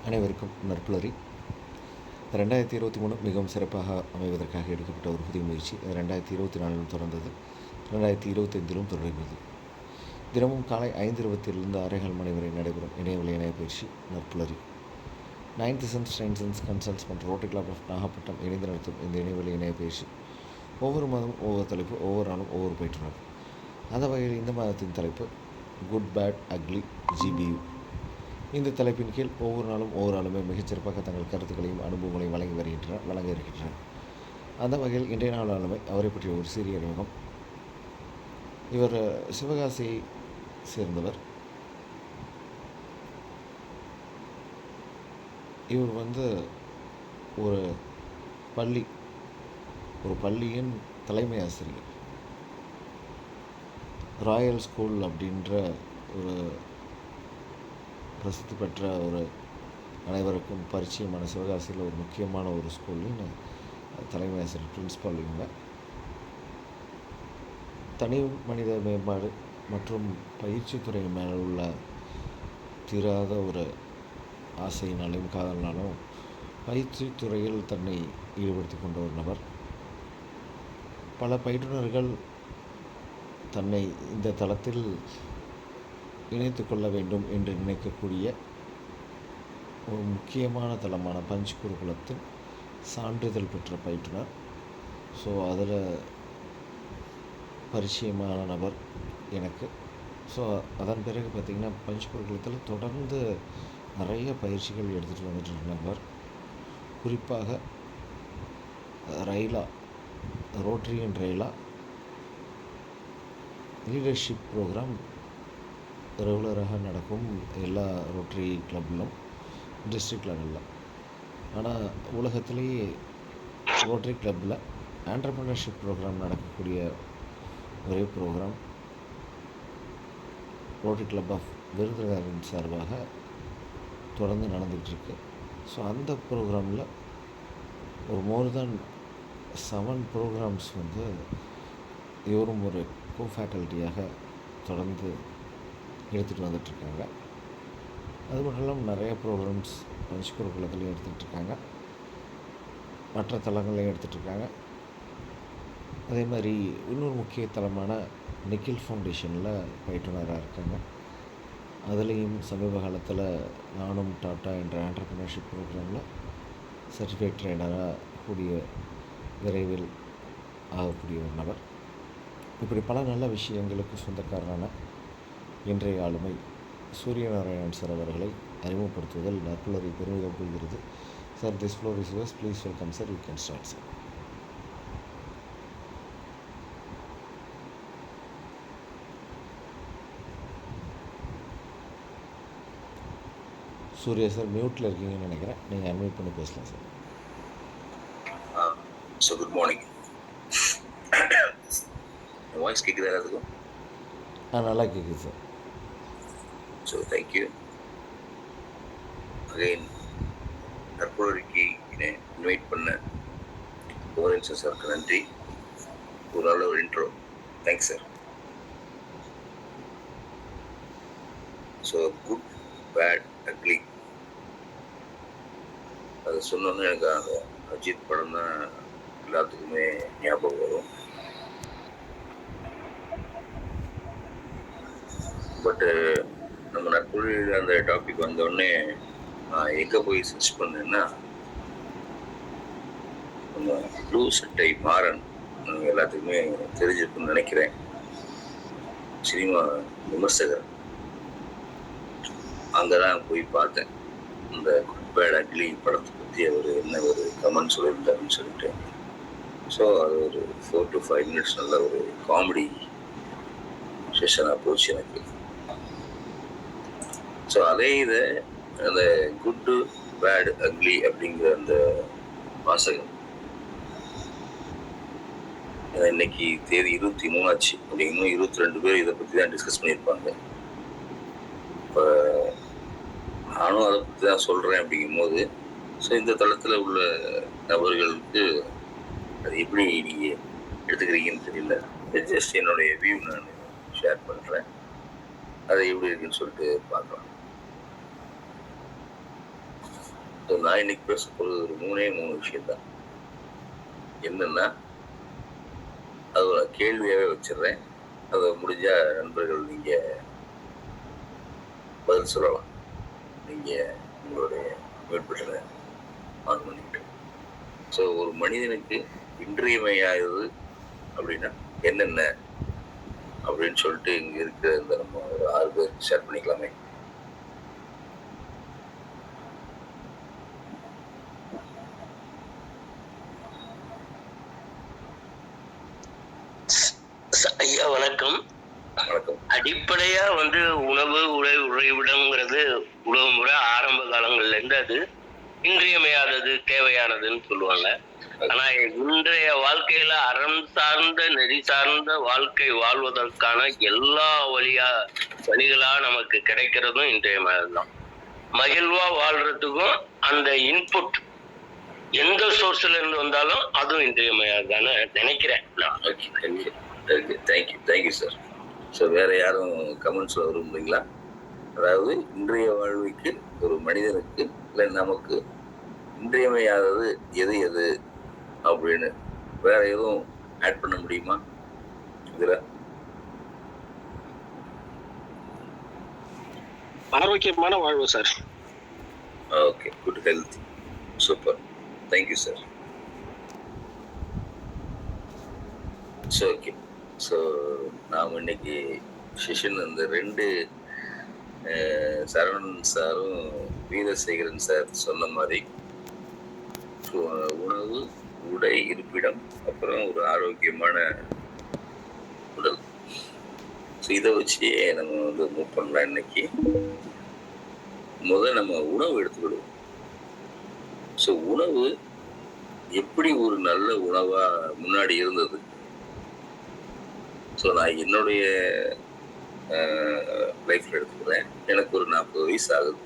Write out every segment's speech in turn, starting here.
அனைவருக்கும் நற்புலரி. 2023 மிகவும் சிறப்பாக அமைவதற்காக எடுக்கப்பட்ட ஒரு புதிய முயற்சி. 2024 தொடர்ந்தது, 2025 தொடர்கிறது. தினமும் காலை 5:27 6:15 மணி வரை நடைபெறும் இணையவழி இணைய பயிற்சி நற்புலரி. 9th Sense கன்சல்ட்ஸ் மற்றும் ரோட்டரி கிளப் ஆஃப் நாகப்பட்டினம் இணைந்து நடத்தும் இந்த இணையவழி இணைய பயிற்சி ஒவ்வொரு மாதமும் ஒவ்வொரு தலைப்பு, ஒவ்வொரு நாளும் ஒவ்வொரு பயிற்றுனர். அந்த வகையில் இந்த மாதத்தின் தலைப்பு குட் பேட் அக்லி GBU. இந்த தலைப்பின் கீழ் ஒவ்வொரு நாளும் ஒவ்வொரு ஆளுமே மிகச்சிறப்பாக தங்கள் கருத்துக்களையும் அனுபவங்களையும் வழங்க இருக்கின்றனர். அந்த வகையில் இன்றைய நாள் ஆளுமை அவரை பற்றிய ஒரு சிறிய அறிமுகம். இவர் சிவகாசியை சேர்ந்தவர். இவர் ஒரு பள்ளியின் தலைமை ஆசிரியர். ராயல் ஸ்கூல் அப்படின்ற ஒரு பிரசித்தி பெற்ற ஒரு அனைவருக்கும் பரிச்சயமான சிவகாசியில் ஒரு முக்கியமான ஒரு ஸ்கூலின் தலைமை ஆசிரியர், பிரின்ஸ்பால். இவங்க தனி மனித மேம்பாடு மற்றும் பயிற்சித்துறை மேலே உள்ள தீராத ஒரு ஆசையினாலும் காதலினாலும் பயிற்சித்துறையில் தன்னை ஈடுபடுத்தி கொண்ட ஒரு நபர். பல பயிற்றுனர்கள் தன்னை இந்த தளத்தில் இணைத்து கொள்ள வேண்டும் என்று நினைக்கக்கூடிய ஒரு முக்கியமான தளமான பஞ்ச் குருகுலத்தின் சான்றிதழ் பெற்ற பயிற்றுனர். ஸோ அதில் பரிச்சயமான நபர் எனக்கு. ஸோ அதன் பிறகு பார்த்திங்கன்னா பஞ்ச் குருகுலத்தில் தொடர்ந்து நிறைய பயிற்சிகள் எடுத்துகிட்டு வந்துட்டு நபர். குறிப்பாக ரோட்டரி அண்ட் ரயிலா லீடர்ஷிப் ப்ரோக்ராம் ரெகுலராக நடக்கும் எல்லா ரோட்டரி கிளப்பிலும், டிஸ்ட்ரிக்ட் லெவலில். ஆனால் உலகத்திலேயே ரோட்டரி கிளப்பில் ஆண்டர்ப்ரனர்ஷிப் ப்ரோக்ராம் நடக்கக்கூடிய ஒரே ப்ரோக்ராம் ரோட்டரி கிளப் ஆஃப் விருதுநகரின் சார்பாக தொடர்ந்து நடந்துகிட்ருக்கு. ஸோ அந்த ப்ரோக்ராமில் ஒரு மோர் தென் 7 ப்ரோக்ராம்ஸ் இவரும் ஒரு ஃபேக்கல்ட்டியாக தொடர்ந்து எடுத்துகிட்டு வந்துட்டுருக்காங்க. அது மட்டும் இல்லாமல் நிறைய ப்ரோக்ராம்ஸ் பஞ்ச் குருகுலத்துலேயும் எடுத்துகிட்ருக்காங்க, மற்ற தளங்களையும் எடுத்துகிட்ருக்காங்க. அதே மாதிரி இன்னொரு முக்கிய தளமான நிக்கில் ஃபவுண்டேஷனில் பயிற்றுனராக இருக்காங்க. அதுலேயும் சமீப காலத்தில் நானும் டாட்டா என்ற ஆண்டர்ப்ரனர்ஷிப் ப்ரோக்ராமில் சர்டிஃபிகேட் ட்ரெயினராக விரைவில் ஆகக்கூடிய ஒரு நபர். இப்படி பல நல்ல விஷயங்களுக்கு சொந்தக்காரரான இன்றைய ஆளுமை சூரியநாராயணன் சார் அவர்களை அறிமுகப்படுத்துவதில் நற்புலரி பெருமிதம் கொள்கிறது. Sir, this floor is yours. Please welcome sir. You can start sir. Surya sir மியூட்டில் இருக்கீங்கன்னு நினைக்கிறேன். நீங்கள் அன்மியூட் பண்ணி பேசலாம் sir. So good morning. Voice கேட்குதா எல்லாத்துக்கும்? நல்லா கேட்குது சார். So thank you again. நற்புலரிக்கு இன்வைட் பண்ண கோவரன்சன் சாருக்கு நன்றி. ஒரு நல்ல ஒரு intro. Thanks sir. So good bad ugly அது சொன்னோன்னு எனக்கு அந்த அஜித் படம் தான் எல்லாத்துக்குமே ஞாபகம் வரும். பட்டு நம்ம நற்புலரியில் அந்த டாபிக் வந்தோடனே நான் எங்கே போய் சர்ச் பண்ணேன்னா, நம்ம ப்ளூ சட்டை மாறன் எல்லாத்துக்குமே தெரிஞ்சிருக்குன்னு நினைக்கிறேன், சினிமா விமர்சகர். அங்கே தான் போய் பார்த்தேன் இந்த குட் பேட் அக்லி படத்தை பற்றி அவர் என்ன ஒரு கமெண்ட் சொல்லியிருந்தாருன்னு சொல்லிட்டு. ஸோ அது ஒரு 4 to 5 minutes நல்ல ஒரு காமெடி செஷனாக போச்சு எனக்கு. ஸோ அதே இதை அந்த குட்டு பேட் அக்லி அப்படிங்கிற அந்த வாசகம் இன்னைக்கு தேதி 23 ஆச்சு. அப்படிங்கும் 22 பேர் இதை பற்றி தான் டிஸ்கஸ் பண்ணியிருப்பாங்க. இப்போ நானும் அதை பற்றி தான் சொல்கிறேன். அப்படிங்கும்போது ஸோ இந்த தளத்தில் உள்ள நபர்களுக்கு அது எப்படி நீங்கள் எடுத்துக்கிறீங்கன்னு தெரியல. ஜஸ்ட் என்னுடைய வியூ நான் ஷேர் பண்ணுறேன். அதை எப்படி இருக்குன்னு சொல்லிட்டு பார்க்கலாம். நான் இன்னைக்கு பேச போறது ஒரு 3 விஷயம் தான். என்னன்னா, அது ஒரு கேள்வியாவே வச்சிடுறேன். அதை முடிஞ்சா நண்பர்கள் நீங்க பதில் சொல்லலாம். நீங்க உங்களுடைய மியூட் பட்டனை ஆன் பண்ணிக்கிட்டு. ஸோ ஒரு மனிதனுக்கு இன்றியமையாதது அப்படின்னா என்னென்ன அப்படின்னு சொல்லிட்டு இங்க இருக்கிற இந்த நம்ம ஒரு 6 பேர் ஷேர் பண்ணிக்கலாமே. ஐயா வணக்கம். வணக்கம். அடிப்படையா உணவு, உடை, உறைவிடம்ங்கிறது உணவு முறை ஆரம்ப காலங்கள்ல இருந்து அது இன்றியமையாதது, தேவையானதுன்னு சொல்லுவாங்க. ஆனா இன்றைய வாழ்க்கையில அறம் சார்ந்த, நெறி சார்ந்த வாழ்க்கை வாழ்வதற்கான எல்லா வழிகளா நமக்கு கிடைக்கிறதும் இன்றியமையாததுதான். மகிழ்வா வாழ்றதுக்கும் அந்த இன்புட் எந்த சோர்ஸ்ல இருந்து வந்தாலும் அதுவும் இன்றியமையாதுன்னு நினைக்கிறேன் நான். Thank you sir. ஸோ வேற யாரும் கமெண்ட்ஸ்ல விரும்புறீங்களா? அதாவது இன்றைய வாழ்வுக்கு ஒரு மனிதனுக்கு இல்லை நமக்கு இன்றியமையாதது எது எது அப்படின்னு வேற எதுவும் ஆட் பண்ண முடியுமா இதுல? ஆரோக்கியமான வாழ்வு sir. Okay, good health. Super, thank you sir. So okay, so நாம் இன்னைக்கு செஷன் அந்த 2 சரவணன் சாரும் வீரசேகரன் சார் சொன்ன மாதிரி உணவு, உடை, இருப்பிடம், அப்புறம் ஒரு ஆரோக்கியமான உடல். ஸோ இதை வச்சு நம்ம மூவ் பண்ணலாம். இன்னைக்கு நம்ம உணவு எடுத்துக்கிடுவோம். ஸோ உணவு எப்படி ஒரு நல்ல உணவா முன்னாடி இருந்தது? ஸோ நான் என்னுடைய லைஃப்ல எடுத்துக்கிறேன். எனக்கு ஒரு 40 வயசு ஆகுது.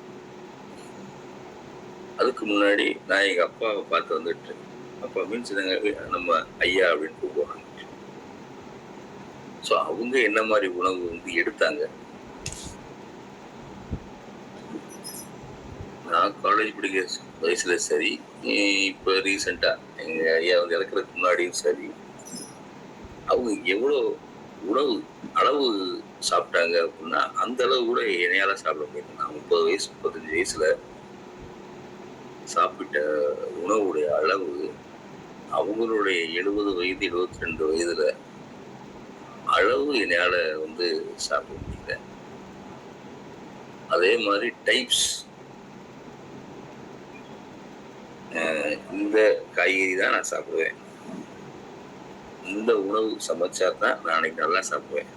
அதுக்கு முன்னாடி நான் எங்க அப்பாவை பார்த்து வந்துட்டு, அப்பா மீன்ஸ் நம்ம ஐயா அப்படின்னு கூப்பிடுவாங்க. ஸோ அவங்க என்ன மாதிரி உணவு எடுத்தாங்க? நான் காலேஜ் படிக்கிற வயசுல சரி, இப்போ ரீசெண்டா எங்க ஐயா இறக்குறதுக்கு முன்னாடியும் சரி, அவங்க எவ்வளோ உணவு அளவு சாப்பிட்டாங்க அப்படின்னா அந்த அளவு கூட என்னையால சாப்பிட முடியாது. நான் 30 வயசு 35 வயசுல சாப்பிட்ட உணவுடைய அளவு அவங்களுடைய 70 வயது 72 வயதுல அளவு என்னால சாப்பிட முடியல. அதே மாதிரி டைப்ஸ், இந்த காய்கறி தான் நான் சாப்பிடுவேன், இந்த உணவு சமைச்சா தான் நான் அன்னைக்கு நல்லா சாப்பிடுவேன்,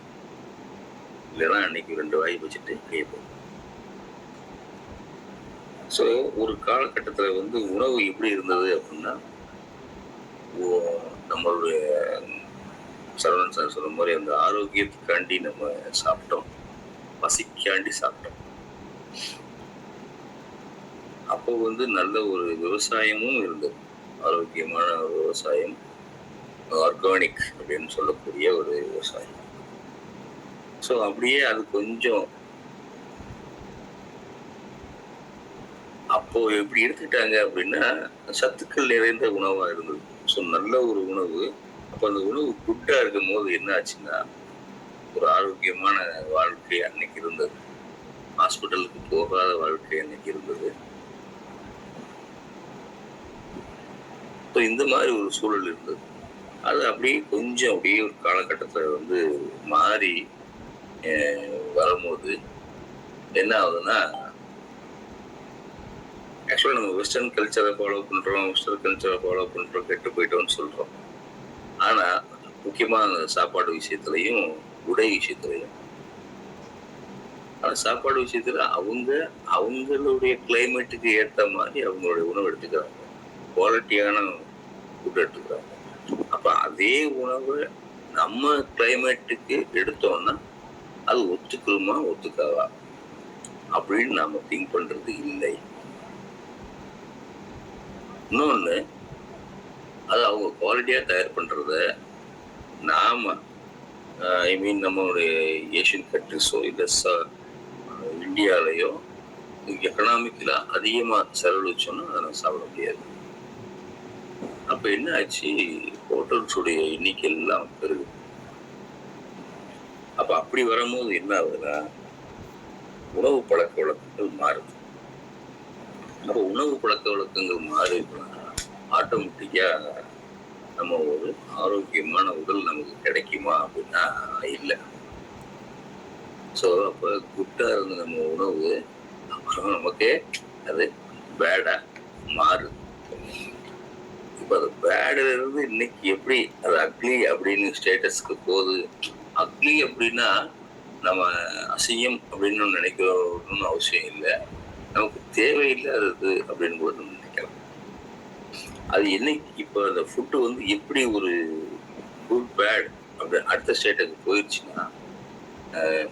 இல்லைன்னா அன்னைக்கு 2 வாய் வச்சுட்டு கேட்பேன். ஸோ ஒரு காலகட்டத்தில் உணவு எப்படி இருந்தது அப்படின்னா, நம்மளுடைய சரவணன் சார் சொன்ன மாதிரி அந்த ஆரோக்கியத்துக்காண்டி நம்ம சாப்பிட்டோம், பசிக்காண்டி சாப்பிட்டோம். அப்போ நல்ல ஒரு விவசாயமும் இருந்தது, ஆரோக்கியமான ஒரு விவசாயம், ஆர்கானிக் அப்படின்னு சொல்லக்கூடிய ஒரு விவசாயம். ஸோ அப்படியே அது கொஞ்சம் அப்போ எப்படி எடுத்துக்கிட்டாங்க அப்படின்னா சத்துக்கள் நிறைந்த உணவா இருந்தது. ஸோ நல்ல ஒரு உணவு. அப்போ அந்த உணவு குட்டா இருக்கும் போது என்ன ஆச்சுன்னா ஒரு ஆரோக்கியமான வாழ்க்கை அன்னைக்கு இருந்தது, ஹாஸ்பிட்டலுக்கு போகாத வாழ்க்கை அன்னைக்கு இருந்தது. ஸோ இந்த மாதிரி ஒரு சூழல் இருந்தது. அது அப்படியே கொஞ்சம் அப்படியே ஒரு காலகட்டத்தில் மாறி வரும்போது என்ன ஆகுதுன்னா, ஆக்சுவலாக நம்ம வெஸ்டர்ன் கல்ச்சரை ஃபாலோ பண்ணுறோம், கெட்டு போயிட்டோம்னு சொல்கிறோம். ஆனால் முக்கியமாக அந்த சாப்பாடு விஷயத்துலையும் உடை விஷயத்துலையும், ஆனால் சாப்பாடு விஷயத்தில் அவங்களுடைய கிளைமேட்டுக்கு ஏற்ற மாதிரி அவங்களுடைய உணவு எடுத்துக்கிறாங்க, குவாலிட்டியான ஃபுட் எடுத்துக்கிறாங்க. அப்போ அதே உணவை நம்ம கிளைமேட்டுக்கு எடுத்தோம்னா அது ஒத்துக்குமா ஒத்துக்காதா அப்படின்னு நாம திங்க் பண்றது இல்லை. இன்னொன்னு, அது அவங்க குவாலிட்டியா தயார் பண்றத நாம நம்மளுடைய ஏஷியன் கண்ட்ரிஸோ இல்லை இந்தியாலேயோ எக்கனாமிக்கலா அதிகமா செலவழிச்சோம்னா அதை நான் சாப்பிட முடியாது. அப்ப என்ன ஆச்சு, ஹோட்டல்ஸுடைய எண்ணிக்கை எல்லாம் பெருகுது. அப்ப அப்படி வரும்போது என்ன ஆகுதுன்னா, உணவு பழக்க வழக்கங்கள் மாறுது. அப்ப உணவு பழக்க வழக்கங்கள் மாறிடுச்சுன்னா ஆட்டோமேட்டிக்கா நம்ம ஒரு ஆரோக்கியமான உடல் நமக்கு கிடைக்குமா அப்படின்னா இல்லை. ஸோ அப்போ குட்டா இருந்த நம்ம உணவு அப்புறம் நமக்கே அது பேடா மாறுது. இப்போ அது பேடுல இருந்து இன்னைக்கு எப்படி அது அக்லி அப்படின்னு ஸ்டேட்டஸ்க்கு போகுது. அக்லி அப்படின்னா நம்ம அசிங்கம் அப்படின்னு நினைக்கணும்னு அவசியம் இல்லை, நமக்கு தேவையில்லாதது அப்படின்னு கூட நம்ம நினைக்கலாம். அது என்னைக்கு இப்போ அந்த ஃபுட்டு வந்து எப்படி ஒரு குட் பேட் அப்படி அடுத்த ஸ்டேட்டுக்கு போயிடுச்சுன்னா,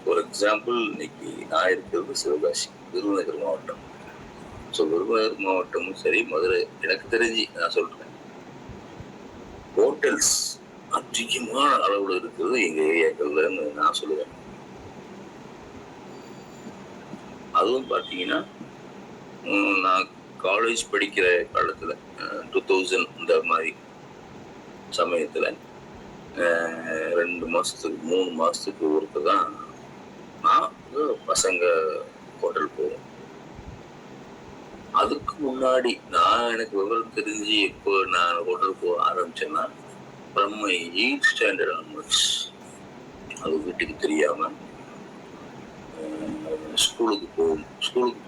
ஃபார் எக்ஸாம்பிள் இன்னைக்கு நான் இருக்கிறது சிவகாசி, விருதுநகர் மாவட்டம். ஸோ விருதுநகர் மாவட்டமும் சரி, மதுரை, எனக்கு தெரிஞ்சு நான் சொல்றேன், ஹோட்டல்ஸ் அதிகமான அளவில் இருக்கிறது எங்க ஏரியாக்கள்லன்னு நான் சொல்லுவேன். அதுவும் பார்த்தீங்கன்னா நான் காலேஜ் படிக்கிற காலத்தில் 2000 இந்த மாதிரி சமயத்தில் 2 மாதத்துக்கு 3 மாதத்துக்கு ஒருக்க தான் நான் பசங்க ஹோட்டல் போவோம். அதுக்கு முன்னாடி நான் எனக்கு விவரம் தெரிஞ்சு எப்போ நான் ஹோட்டல் போக ஆரம்பிச்சேன்னா, from my 8th standard onwards. அது வீட்டுக்கு தெரியாம ஸ்கூலுக்கு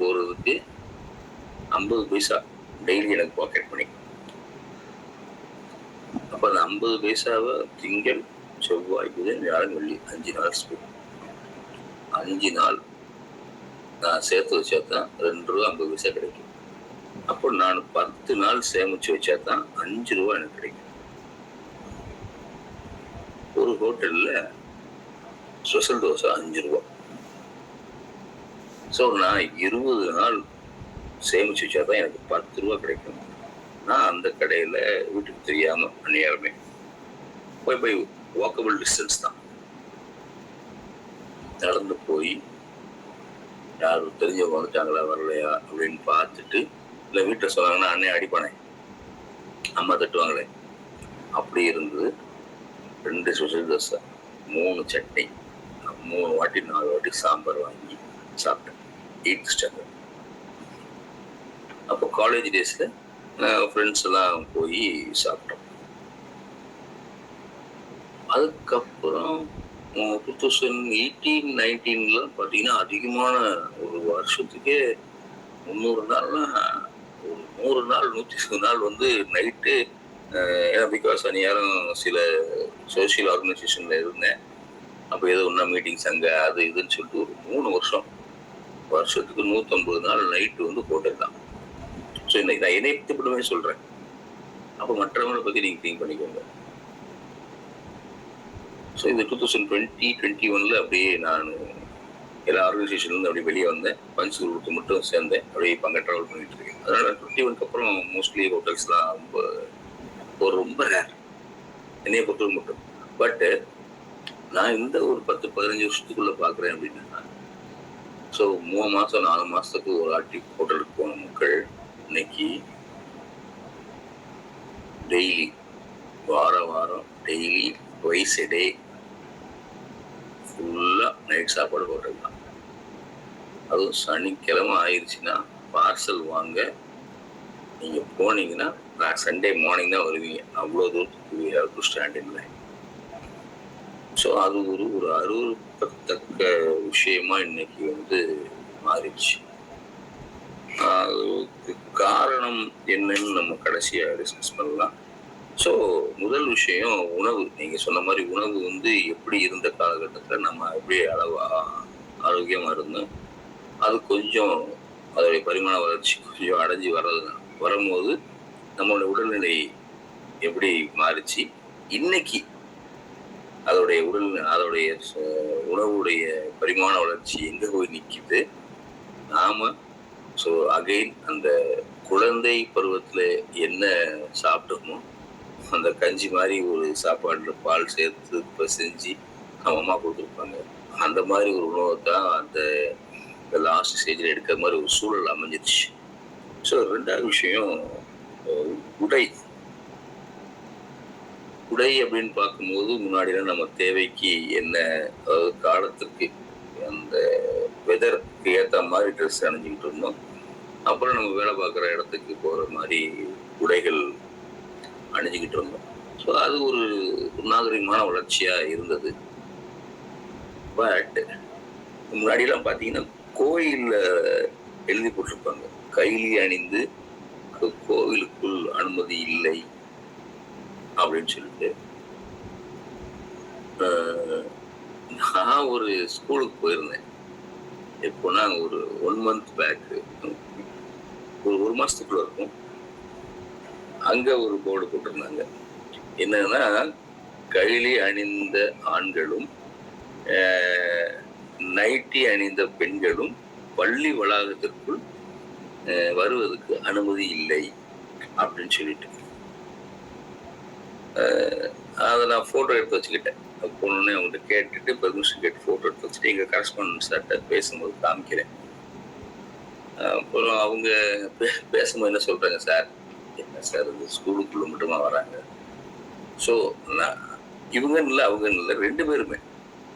போகிறதுக்கு 50 பைசா டெய்லி எனக்கு பாக்கெட் பண்ணி. அப்போ அந்த 50 பைசாவை திங்கள், செவ்வாய், புதன், வியாழன், வெள்ளி 5 நாள் ஸ்கூல். 5 நாள் நான் சேர்த்து வச்சா தான் 2 ரூபா 50 பைசா கிடைக்கும். அப்போ நான் 10 நாள் சேமிச்சு வச்சா தான் 5 ரூபா எனக்கு கிடைக்கும். ஒரு ஹோட்டல்ல ஸ்பெஷல் தோசை 5 ரூபா. ஸோ நான் 20 நாள் சேமிச்சு வச்சா தான் எனக்கு 10 ரூபா கிடைக்கும். நான் அந்த கடையில் வீட்டுக்கு தெரியாம அந்நியாரமே போய் வாக்கபிள் டிஸ்டன்ஸ் தான் நடந்து போய் யாரும் தெரிஞ்சவங்க வந்துட்டாங்களா வரலையா அப்படின்னு பார்த்துட்டு, இல்லை வீட்டில் சொன்னாங்கன்னா அண்ணே அடிப்பானே, அம்மா தட்டுவாங்களே, அப்படி இருந்தது. 2 ஸ்பெஷல் தோசை, 3 சட்னி, 3 வாட்டி 4 வாட்டி சாம்பார் வாங்கி சாப்பிட்டேன் 8th ஸ்டாண்டர்ட். அப்போ காலேஜ் டேஸில் ஃப்ரெண்ட்ஸ் எல்லாம் போய் சாப்பிட்டோம். அதுக்கப்புறம் 2018-19 பார்த்தீங்கன்னா அதிகமான ஒரு வருஷத்துக்கே 300 நாள்லாம், ஒரு 100 நாள் 120 நாள் வந்து நைட்டு. ஏன்னா பிகாஸ் அந்நேரம் சில சோசியல் ஆர்கனைசேஷனில் இருந்தேன். அப்போ ஏதோ ஒன்றா மீட்டிங்ஸ் அங்கே அது இதுன்னு சொல்லிட்டு ஒரு 3 வருஷத்துக்கு 150 நாள் நைட்டு வந்து ஹோட்டல் தான். ஸோ இன்னைக்கு நான் என்னை பற்றி சொல்கிறேன். அப்போ மற்றவங்களை பற்றி நீங்கள் திங்க் பண்ணிக்கோங்க. ஸோ இந்த 2020-21 அப்படியே நான் எல்லா ஆர்கனைசேஷன்லேருந்து அப்படியே வெளியே வந்தேன். பஞ்ச் குரூப்புக்கு மட்டும் சேர்ந்தேன். அப்படியே இப்போ அங்கே ட்ராவல் பண்ணிட்டு இருக்கேன். அதனால 21க்கு அப்புறம் மோஸ்ட்லி ஹோட்டல்ஸ்லாம் ரொம்ப ரேர் என்னைய பொறுத்தவரை மட்டும். பட்டு நான் இந்த ஒரு 10-15 வருஷத்துக்குள்ள பார்க்குறேன் அப்படின்னா, ஸோ 3 மாதம் 4 மாதத்துக்கு ஒரு ஆட்டி ஹோட்டலுக்கு போன மக்கள் இன்னைக்கு டெய்லி, வாரம் டெய்லி ட்வைஸ் எ டே ஃபுல்லாக நைட் சாப்பாடு ஹோட்டல் தான். அதுவும் சனிக்கிழமை ஆயிடுச்சுன்னா பார்சல் வாங்க நீங்கள் போனீங்கன்னா நான் சண்டே மார்னிங் தான் வருவீங்க. அவ்வளோ தூரத்துக்கு ஸ்டாண்ட் இல்லை. ஸோ அது ஒரு அருவருக்கத்தக்க விஷயமா இன்னைக்கு வந்து மாறிடுச்சு. அதுக்கு காரணம் என்னன்னு நம்ம கடைசியாக டிஸ்கஸ் பண்ணலாம். ஸோ முதல் விஷயம் உணவு. நீங்கள் சொன்ன மாதிரி உணவு வந்து எப்படி இருந்த காலகட்டத்தில் நம்ம எப்படி ஆரோக்கியமாக இருந்தோம், அது கொஞ்சம் அதோடைய பரிமாண வளர்ச்சி கொஞ்சம் அடைஞ்சி வரும்போது நம்மளுடைய உடல்நிலை எப்படி மாறிச்சு, இன்னைக்கு அதோடைய உணவுடைய பரிமாண வளர்ச்சி எங்கே போய் நிற்கிது. நாம ஸோ அகைன் அந்த குழந்தை பருவத்தில் என்ன சாப்பிட்டோமோ அந்த கஞ்சி மாதிரி ஒரு சாப்பாட்டில் பால் சேர்த்து செஞ்சு அவங்க அம்மா கொடுத்துருப்பாங்க. அந்த மாதிரி ஒரு உணவை தான் அந்த இந்த லாஸ்ட் ஸ்டேஜில் எடுக்கிற மாதிரி ஒரு சூழல் அமைஞ்சிருச்சு. ஸோ 2வது விஷயம் உடை. உடை அப்படின்னு பார்க்கும்போது முன்னாடிலாம் நம்ம தேவைக்கு என்ன, அதாவது காலத்துக்கு அந்த வெதருக்கு ஏற்ற மாதிரி ட்ரெஸ் அணிஞ்சிக்கிட்டு இருந்தோம். அப்புறம் நம்ம வேலை பார்க்குற இடத்துக்கு போகிற மாதிரி உடைகள் அணிஞ்சிக்கிட்டு இருந்தோம். ஸோ அது ஒரு நாகரிகமான வளர்ச்சியாக இருந்தது. பட் முன்னாடிலாம் பார்த்தீங்கன்னா கோயிலில் எழுதி போட்டிருப்பாங்க, கைலி அணிந்து கோவிலுக்குள் அனுமதி இல்லை அப்படின்னு சொல்லிட்டு. நான் ஒரு ஸ்கூலுக்கு போயிருந்தேன். எப்போனா ஒரு 1 month பேக்கு, ஒரு மாசத்துக்குள்ள இருக்கும். அங்க ஒரு போர்டு போட்டிருந்தாங்க, என்னன்னா கைலி அணிந்த ஆண்களும் நைட்டி அணிந்த பெண்களும் பள்ளி வளாகத்திற்குள் வருவதற்கு அனுமதி இல்லை அப்படின்னு சொல்லிட்டு. அதை நான் ஃபோட்டோ எடுத்து வச்சுக்கிட்டேன். போனோடனே அவங்ககிட்ட கேட்டுட்டு பெர்மிஷன் கேட்டு ஃபோட்டோ எடுத்து வச்சுட்டு எங்கள் கரஸ்பாண்டன்ட் சார்கிட்ட பேசும்போது காமிக்கிறேன். அப்புறம் அவங்க பேசும்போது என்ன சொல்கிறாங்க, சார் என்ன சார் இந்த ஸ்கூலுக்குள்ளே மட்டுமா வராங்க? ஸோ நான் இவங்கன்னு இல்லை அவங்கன்னு இல்லை, 2 பேருமே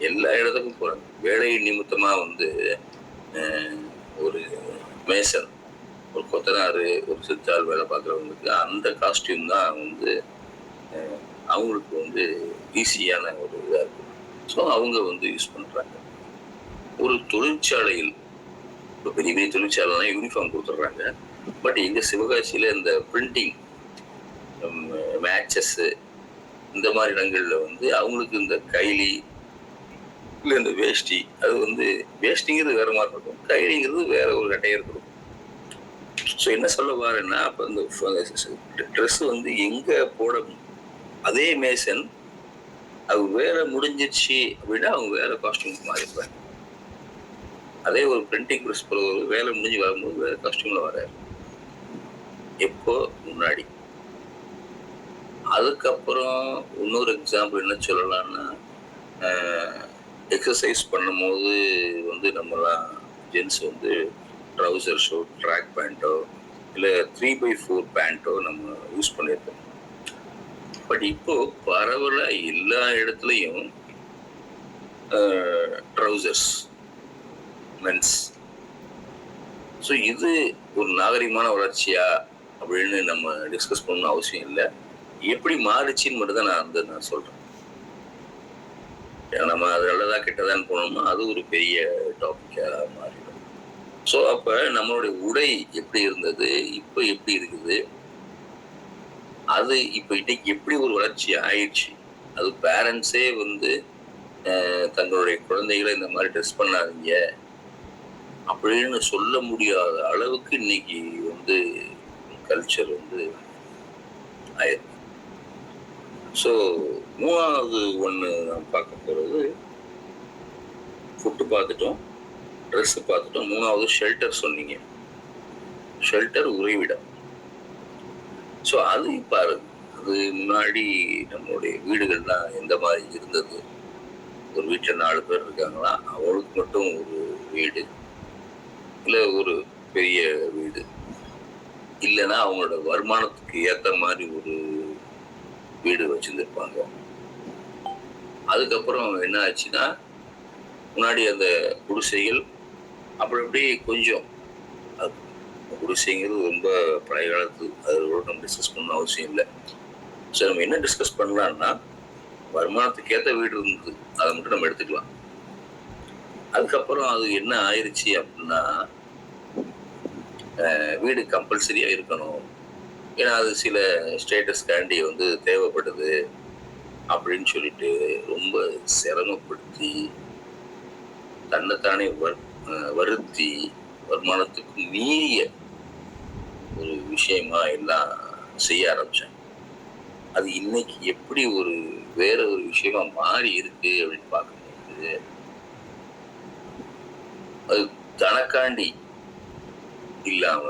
எல்லா இடத்துக்கும் போகிறாங்க. வேலை நிமித்தமாக வந்து ஒரு மேசன், ஒரு கொத்தனார், ஒரு சித்தாள் வேலை பார்க்குறவங்களுக்கு அந்த காஸ்டியூம் தான் வந்து அவங்களுக்கு வந்து ஈஸியான ஒரு இதாக இருக்கும். ஸோ அவங்க வந்து யூஸ் பண்ணுறாங்க. ஒரு தொழிற்சாலையில், இப்போ பெரிய பெரிய தொழிற்சாலைலாம் யூனிஃபார்ம் கொடுத்துட்றாங்க. பட் எங்கள் சிவகாசியில் இந்த பிரிண்டிங், மேட்சஸ்ஸு, இந்த மாதிரி இடங்களில் வந்து அவங்களுக்கு இந்த கைலி இல்லை இந்த வேஷ்டி, அது வந்து வேஷ்டிங்கிறது வேறு மாதிரி இருக்கும், கைலிங்கிறது வேற ஒரு கட்டையாக இருக்கும். ஸோ என்ன சொல்ல வாருன்னா, அப்போ இந்த ட்ரெஸ் வந்து எங்கே போட, அதே மேசன் அது வேலை முடிஞ்சிருச்சு அப்படின்னா அவங்க வேலை காஸ்டியூமுக்கு மாறிடுவாங்க. அதே ஒரு பிரிண்டிங் ப்ரெஸ் போல ஒரு வேலை முடிஞ்சு வரும்போது வேற காஸ்டியூம்ல வராரு. எப்போ முன்னாடி. அதுக்கப்புறம் இன்னொரு எக்ஸாம்பிள் என்ன சொல்லலாம்னா, எக்ஸசைஸ் பண்ணும்போது வந்து நம்மலாம் ஜென்ஸ் வந்து ட்ரௌசர் ஷர்ட், ட்ராக் பேண்ட்டோ இல்லை 3x4 பேண்ட்டோ நம்ம யூஸ் பண்ணியிருக்கோம். பட் இப்போ பரவல எல்லா இடத்துலையும் ட்ரௌசர்ஸ், மென்ஸ். ஸோ இது ஒரு நாகரிகமான வளர்ச்சியா அப்படின்னு நம்ம டிஸ்கஸ் பண்ணணும் அவசியம் இல்லை. எப்படி மாறுச்சின்னு மட்டும் தான் நான் சொல்றேன். நம்ம அது நல்லதா கெட்டதான்னு போனோம்னா அது ஒரு பெரிய டாபிக்கா மாறிடும். ஸோ அப்ப நம்மளுடைய உடை எப்படி இருந்தது, இப்போ எப்படி இருக்குது, அது இப்போ இன்னைக்கு எப்படி ஒரு வளர்ச்சி ஆயிடுச்சு. அது பேரண்ட்ஸே வந்து தங்களுடைய குழந்தைகளை இந்த மாதிரி ட்ரெஸ் பண்ணாதீங்க அப்படின்னு சொல்ல முடியாத அளவுக்கு இன்னைக்கு வந்து கல்ச்சர் வந்து ஆயிருக்கு. ஸோ 3வது ஒன்று நான் பார்க்க போகிறது, ஃபுட்டு பார்த்துட்டோம், ட்ரெஸ்ஸு பார்த்துட்டோம். 3வது ஷெல்டர் சொன்னீங்க. ஷெல்டர் உறைவிடம். ஸோ அது பாரு, அது முன்னாடி நம்மளுடைய வீடுகள்லாம் எந்த மாதிரி இருந்தது. ஒரு வீட்டில் 4 பேர் இருக்காங்களா, அவங்களுக்கு மட்டும் ஒரு வீடு, இல்லை ஒரு பெரிய வீடு, இல்லைன்னா அவங்களோட வருமானத்துக்கு ஏற்ற மாதிரி ஒரு வீடு வச்சுருந்துருப்பாங்க. அதுக்கப்புறம் என்ன ஆச்சுன்னா, முன்னாடி அந்த குடிசைகள் அப்புறம் அப்படியே கொஞ்சம், குடிசைங்கிறது ரொம்ப பழைய காலத்து, அதோட நம்ம டிஸ்கஸ் பண்ண அவசியம் இல்லை. ஸோ நம்ம என்ன டிஸ்கஸ் பண்ணலாம்னா, வருமானத்துக்கு ஏற்ற வீடு இருந்தது, அதை மட்டும் நம்ம எடுத்துக்கலாம். அதுக்கப்புறம் அது என்ன ஆயிடுச்சு அப்படின்னா, வீடு கம்பல்சரியாக இருக்கணும், ஏன்னா அது சில ஸ்டேட்டஸ்காண்டி வந்து தேவைப்படுது அப்படின்னு சொல்லிட்டு ரொம்ப சிரமப்படுத்தி தன்னைத்தானே வருத்தி வருமானத்துக்கு மீறிய ஒரு விஷயமா எல்லாம் செய்ய ஆரம்பிச்சாங்க. அது இன்னைக்கு எப்படி ஒரு வேற ஒரு விஷயமா மாறி இருக்கு அப்படின்னு பார்க்கும்போது, அது தனக்காண்டி இல்லாம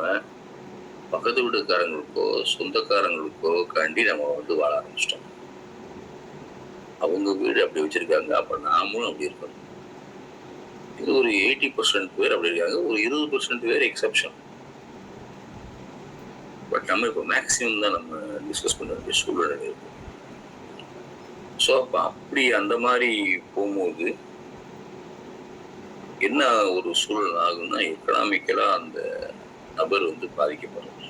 பக்கத்து வீட்டுக்காரங்களுக்கோ சொந்தக்காரங்களுக்கோ காண்டி நம்ம வந்து வாழ ஆரம்பிச்சிட்டோம். அவங்க வீடு அப்படி வச்சிருக்காங்க, அப்ப நாமளும் அப்படி இருக்கணும். இது ஒரு 80% பேர் அப்படி இருக்காங்க, ஒரு 20% பேர் எக்ஸப்ஷன். பட் நம்ம இப்போ மேக்ஸிமம் தான் நம்ம டிஸ்கஸ் பண்ண வேண்டிய சூழ்நிலை இருக்கு. ஸோ அப்போ அப்படி அந்த மாதிரி போகும்போது என்ன ஒரு சூழல் ஆகும்னா, எக்கனாமிக்கலாக அந்த நபர் வந்து பாதிக்கப்படுறார்.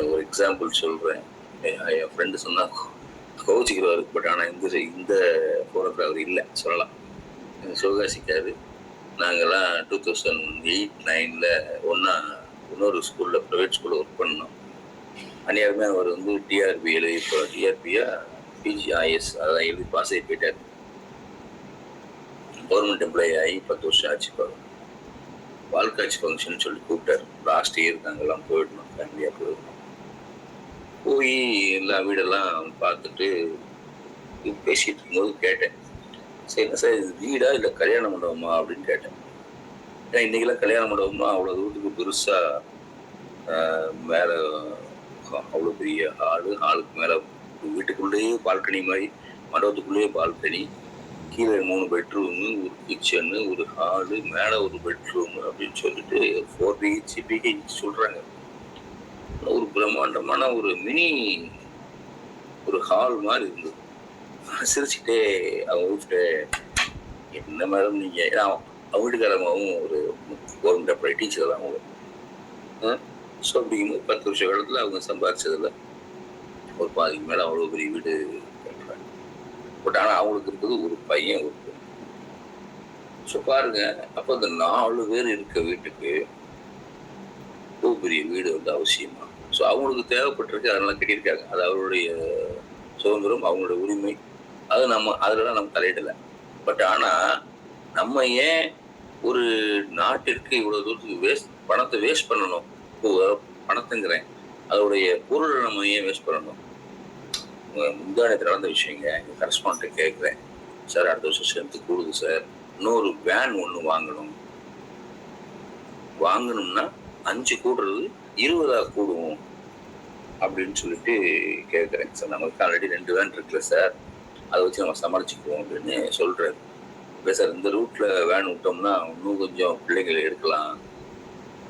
ஒரு எக்ஸாம்பிள் சொல்கிறேன். என் ஃப்ரெண்டு சொன்னால் கோச்சிக்கிறாரு, பட் ஆனால் இந்த ஃபோட்டோகிராஃபர் இல்லை சொல்லலாம். சிவகாசிக்காரு. நாங்கள்லாம் 2008-9 ஒன்றா இன்னொரு ஸ்கூலில் ப்ரைவேட் ஸ்கூலில் ஒர்க் பண்ணோம். அந்நியாருமே அவர் வந்து டிஆர்பி எழுதி, இப்போ டிஆர்பியா பிஜிஐஎஸ் அதான் எழுதி பாஸ் ஆகி போயிட்டார். கவர்மெண்ட் எம்ப்ளாயி ஆகி 10 வருஷம் ஆச்சு. இப்போ வாழ்க்காட்சி ஃபங்க்ஷன் சொல்லி கூப்பிட்டார். லாஸ்ட் இயர் நாங்கள்லாம் போயிடணும், ஃபேமிலியாக போயிடணும். போய் எல்லா வீடெல்லாம் பார்த்துட்டு பேசிகிட்டு இருக்கும்போது கேட்டேன், சரி சார் இது வீடா இல்லை கல்யாண மண்டபமா அப்படின்னு கேட்டேன். ஏன்னா இன்றைக்கெல்லாம் கல்யாண மண்டபம்னா அவ்வளோ தூரத்துக்கு பெருசாக மேலே அவ்வளோ பெரிய ஹாலுக்கு மேலே வீட்டுக்குள்ளேயே பால்கனி மாதிரி, மண்டபத்துக்குள்ளேயே பால்கனி, கீழே 3 பெட்ரூமு, ஒரு கிச்சனு, ஒரு ஹாலு, மேலே ஒரு பெட்ரூமு அப்படின்னு சொல்லிட்டு 4 பிஹெச்பி சொல்கிறாங்க. ஒரு பிரம்மாண்டமான ஒரு மினி ஒரு ஹால் மாதிரி இருந்தது. சிரிச்சுட்டே அவங்க வீட்டு, என்ன மேடம் நீங்கள், ஏன்னா அவங்க வீட்டுக்காரமாவும் ஒரு கவர்மெண்ட் எம்ப்ளாயி டீச்சர் தான் அவங்க. ஸோ அப்படிங்கும்போது 10 வருஷ காலத்தில் அவங்க சம்பாதிச்சதில் ஒரு பாதிக்கு மேலே அவ்வளோ பெரிய வீடு கட்டுறாங்க. பட் ஆனால் அவங்களுக்கு இருக்குது ஒரு பையன் ஒரு பொண்ணு. ஸோ பாருங்க, அப்போ அந்த 4 பேர் இருக்க வீட்டுக்கு இவ்வளோ பெரிய வீடு வந்து அவசியமா? ஸோ அவங்களுக்கு தேவைப்பட்டிருக்கு, அதனால கட்டியிருக்காங்க. அது அவருடைய சுதந்திரம், அவங்களுடைய உரிமை. அது அதெல்லாம் நம்ம தலையிடலை. பட் ஆனால் நம்ம ஏன் ஒரு நாட்டிற்கு இவ்வளோ தூரத்துக்கு பணத்தை வேஸ்ட் பண்ணணும்? பணத்துங்கிறேன், அதோடைய பொருளை நம்ம ஏன் வேஸ்ட் பண்ணணும்? முந்தானத்தில் நடந்த விஷயங்க. கரஸ்பாண்ட்டை கேட்குறேன், சார் அடுத்த வருஷம் ஸ்ட்ரென்த்து கூடுது சார், இன்னொரு வேன் ஒன்று வாங்கணும்னா 5 கூடுறது 20 கூடுவோம் அப்படின்னு சொல்லிட்டு கேட்குறேன். சார் நமக்கு ஆல்ரெடி 2 வேன் இருக்குல்ல சார், அதை வச்சு நம்ம சமாளிச்சுக்குவோம் அப்படின்னு சொல்கிறாரு. இல்லை சார், இந்த ரூட்டில் வேன் விட்டோம்னா இன்னும் கொஞ்சம் பிள்ளைகளை எடுக்கலாம்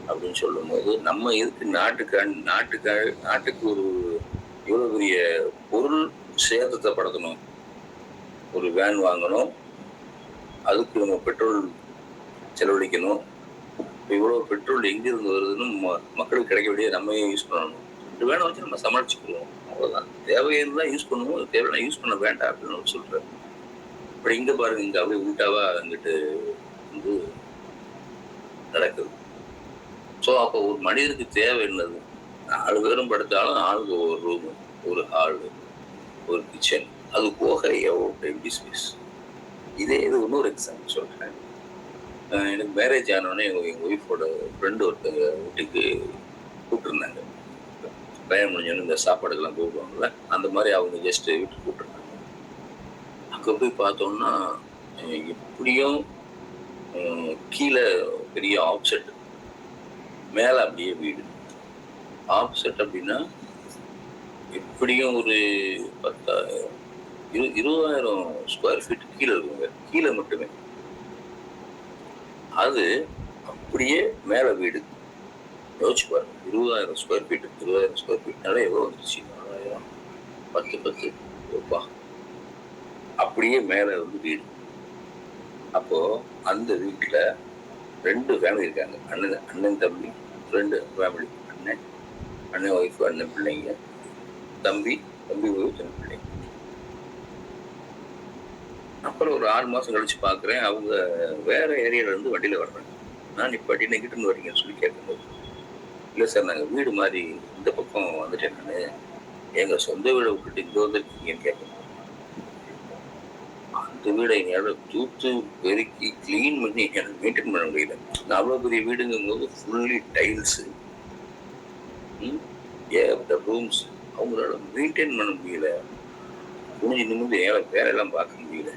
அப்படின்னு சொல்லும்போது, நம்ம எதுக்கு நாட்டுக்கு ஒரு இவ்வளோ பெரிய பொருள் சேதத்தை படுத்தணும்? ஒரு வேன் வாங்கணும், அதுக்கு நம்ம பெட்ரோல் செலவழிக்கணும். இவ்வளோ பெட்ரோல் எங்கிருந்து வருதுன்னு மக்களுக்கு கிடைக்க வேண்டிய நம்ம யூஸ் பண்ணணும். 2 வேனை வச்சு நம்ம சமாளிச்சுக்குவோம், அவ்வளோதான். தேவையான தான் யூஸ் பண்ணுவோம், தேவையான யூஸ் பண்ண வேண்டாம் அப்படின்னு சொல்கிறார். இப்போ இங்கே பாருங்க, இங்கே அப்படியே உள்டாவா அங்கிட்டு வந்து நடக்குது. ஸோ அப்போ ஒரு மனிதனுக்கு தேவை என்னது? 4 பேரும் படுத்தாலும் ஆளுக்கு ஒரு ரூமு, ஒரு ஹாலு, ஒரு கிச்சன், அது போக எவ்வளோ எம்டி ஸ்பேஸ். இது இன்னொரு எக்ஸாம்பிள் சொல்கிறேன். எனக்கு மேரேஜ் ஆனோடனே எங்கள் ஒய்ஃபோட ஃப்ரெண்டு ஒருத்தங்க வீட்டுக்கு கூப்பிட்டுருந்தாங்க. கல்யாணம் முடிஞ்சோன்னு இந்த சாப்பாடுக்கெல்லாம் கூப்பிடுவாங்கல்ல, அந்த மாதிரி அவங்க ஜஸ்ட் வீட்டுக்கு கூப்பிட்டுருந்தாங்க. அங்கே போய் பார்த்தோம்னா எப்படியும் கீழே பெரிய ஆப்செட், மேலே அப்படியே வீடு. ஆப்செட் அப்படின்னா எப்படியும் ஒரு 20,000 ஸ்கொயர் ஃபீட் கீழே இருக்குங்க, கீழே மட்டுமே. அது அப்படியே மேலே வீடு. யோசிச்சு பாருங்க, 20,000 ஸ்கொயர் ஃபீட், 20,000 ஸ்கொயர் ஃபீட்னால எவ்வளோ வந்துருச்சு? 4,000 10 ரூபா. அப்படியே மேலே வந்து வீடு. அப்போ அந்த வீட்டில் 2 ஃபேமிலி இருக்காங்க. அண்ணன் தம்பி, 2 ஃபேமிலி. அண்ணன் ஒய்ஃபு, அண்ணன் பிள்ளைங்க, தம்பி ஒய்ஃப், 2 பிள்ளைங்க. அப்புறம் ஒரு 6 மாதம் கழிச்சு பார்க்குறேன், அவங்க வேற ஏரியாவில் இருந்து வண்டியில் வர்றாங்க. நான் இப்போ வண்டி கிட்டேருந்து வரீங்கன்னு சொல்லி கேட்கும்போது, இல்லை சார் நாங்கள் வீடு மாதிரி இந்த பக்கம் வந்துட்டேன், நான் எங்கள் சொந்த வீடை விட்டுட்டு இங்கே வந்துருக்கீங்கன்னு கேட்குறேன். அந்த வீடை என்னால் தூத்து பெருக்கி க்ளீன் பண்ணி எனக்கு மெயின்டைன் பண்ண முடியல. நான் அவ்வளோ பெரிய வீடுங்கும் போது ஃபுல்லி டைல்ஸு, ரூம்ஸ், அவங்களால மெயின்டைன் பண்ண முடியல. குனிஞ்சு நிமிந்து வேலையெல்லாம் பார்க்க முடியல.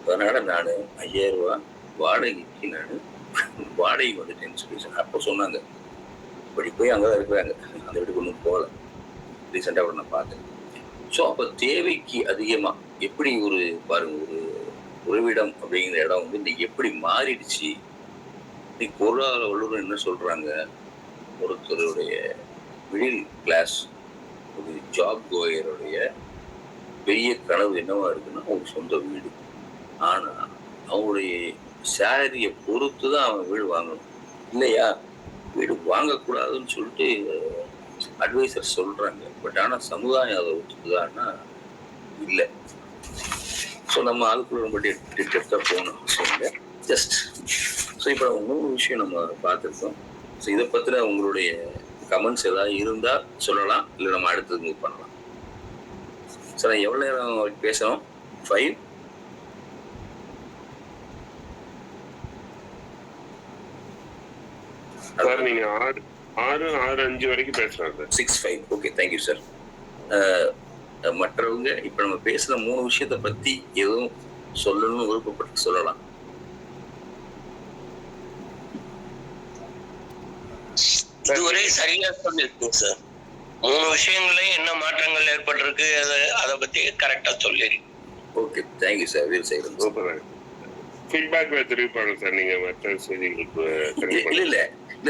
அதனால் நான் 5,000 ரூபா வாடகைக்கு வாடகை வந்துட்டேன்னு சொல்லி அப்போ சொன்னாங்க. இப்படி போய் அங்கே தான் இருக்கிறாங்க, அந்த வீட்டுக்கு ஒன்றும் போகல. ரீசெண்டாக கூட நான் பார்த்தேன். ஸோ அப்போ தேவைக்கு அதிகமாக எப்படி ஒரு பாருங்க, ஒரு உறைவிடம் அப்படிங்கிற இடம் வந்து இன்னைக்கு எப்படி மாறிடுச்சு. இன்னைக்கு பொருளாதார வல்லுநர் என்ன சொல்றாங்க, ஒருத்தருடைய மிடில் கிளாஸ் ஒரு ஜாப் கோயருடைய பெரிய கனவு என்னவா இருக்குன்னா ஒரு சொந்த வீடு. ஆனா அவங்களுடைய சேலரியை பொறுத்து தான் அவன் வீடு வாங்கணும். இல்லையா, வீடு வாங்கக்கூடாதுன்னு சொல்லிட்டு அட்வைசர் சொல்றாங்க. பட் ஆனா சமுதாயம் அதை ஒத்துக்குதான்னா இல்லை. ஸோ நம்ம அதுக்குள்ள ரொம்ப டெப்த்தாக போகணும் அவசியம் இல்லை. ஜஸ்ட் ஸோ இப்போ 3 விஷயம் நம்ம பார்த்துருக்கோம். ஸோ இதை பற்றின உங்களுடைய கமெண்ட்ஸ் ஏதாவது இருந்தால் சொல்லலாம், இல்லை நம்ம அடுத்தது மூவ் பண்ணலாம். சார் எவ்வளோ நேரம் பேசணும்? 5 சார் நீங்க 6:05 வரைக்கும் பேசலாம் சார். 6:05. Okay, thank you sir. மற்றவங்க இப்ப நம்ம பேசுற 3 விஷயத்தை பத்தி எதுவும் சொல்லணும்னு விருப்பப்பட்டு சொல்லலாம். இதுவரை சரியா சொல்லிருக்கீங்க சார். 3 விஷயங்களையும் என்ன மாற்றங்கள் ஏற்பட்டிருக்கு அதை பத்தி கரெக்டா சொல்லிருக்கீங்க. Okay, thank you sir. வீல் சைலன்ஸ். சூப்பர். ஃபீட்பேக்ல தெரிவிப்பாங்க சார் நீங்க மற்ற செய்திகளுக்கு. இல்ல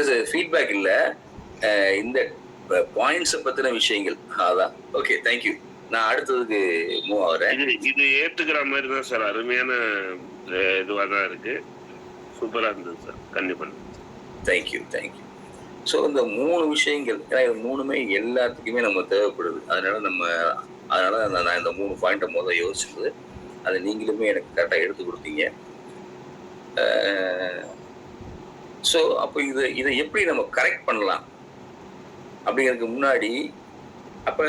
சார், ஃபீட்பேக் இல்ல, இந்த பாயிண்ட்ஸை பத்தின விஷயங்கள் அதான். Okay, thank you. நான் அடுத்ததுக்கு மூவ் ஆகிறேன். இது ஏத்துக்கிற மாதிரி தான் சார். அருமையான இதுவா தான் இருக்கு. சூப்பரா இருந்தது சார். கண்டிப்பா. தேங்க்யூ. ஸோ இந்த 3 விஷயங்கள், ஏன்னா இது 3மே எல்லாத்துக்குமே நம்ம தேவைப்படுது. அதனால நான் இந்த 3 பாயிண்ட்டை முதல்ல யோசிச்சது, அதை நீங்களுமே எனக்கு கரெக்டாக எடுத்து கொடுத்தீங்க. ஸோ அப்போ இதை எப்படி நம்ம கரெக்ட் பண்ணலாம் அப்படிங்கிறதுக்கு முன்னாடி, அப்போ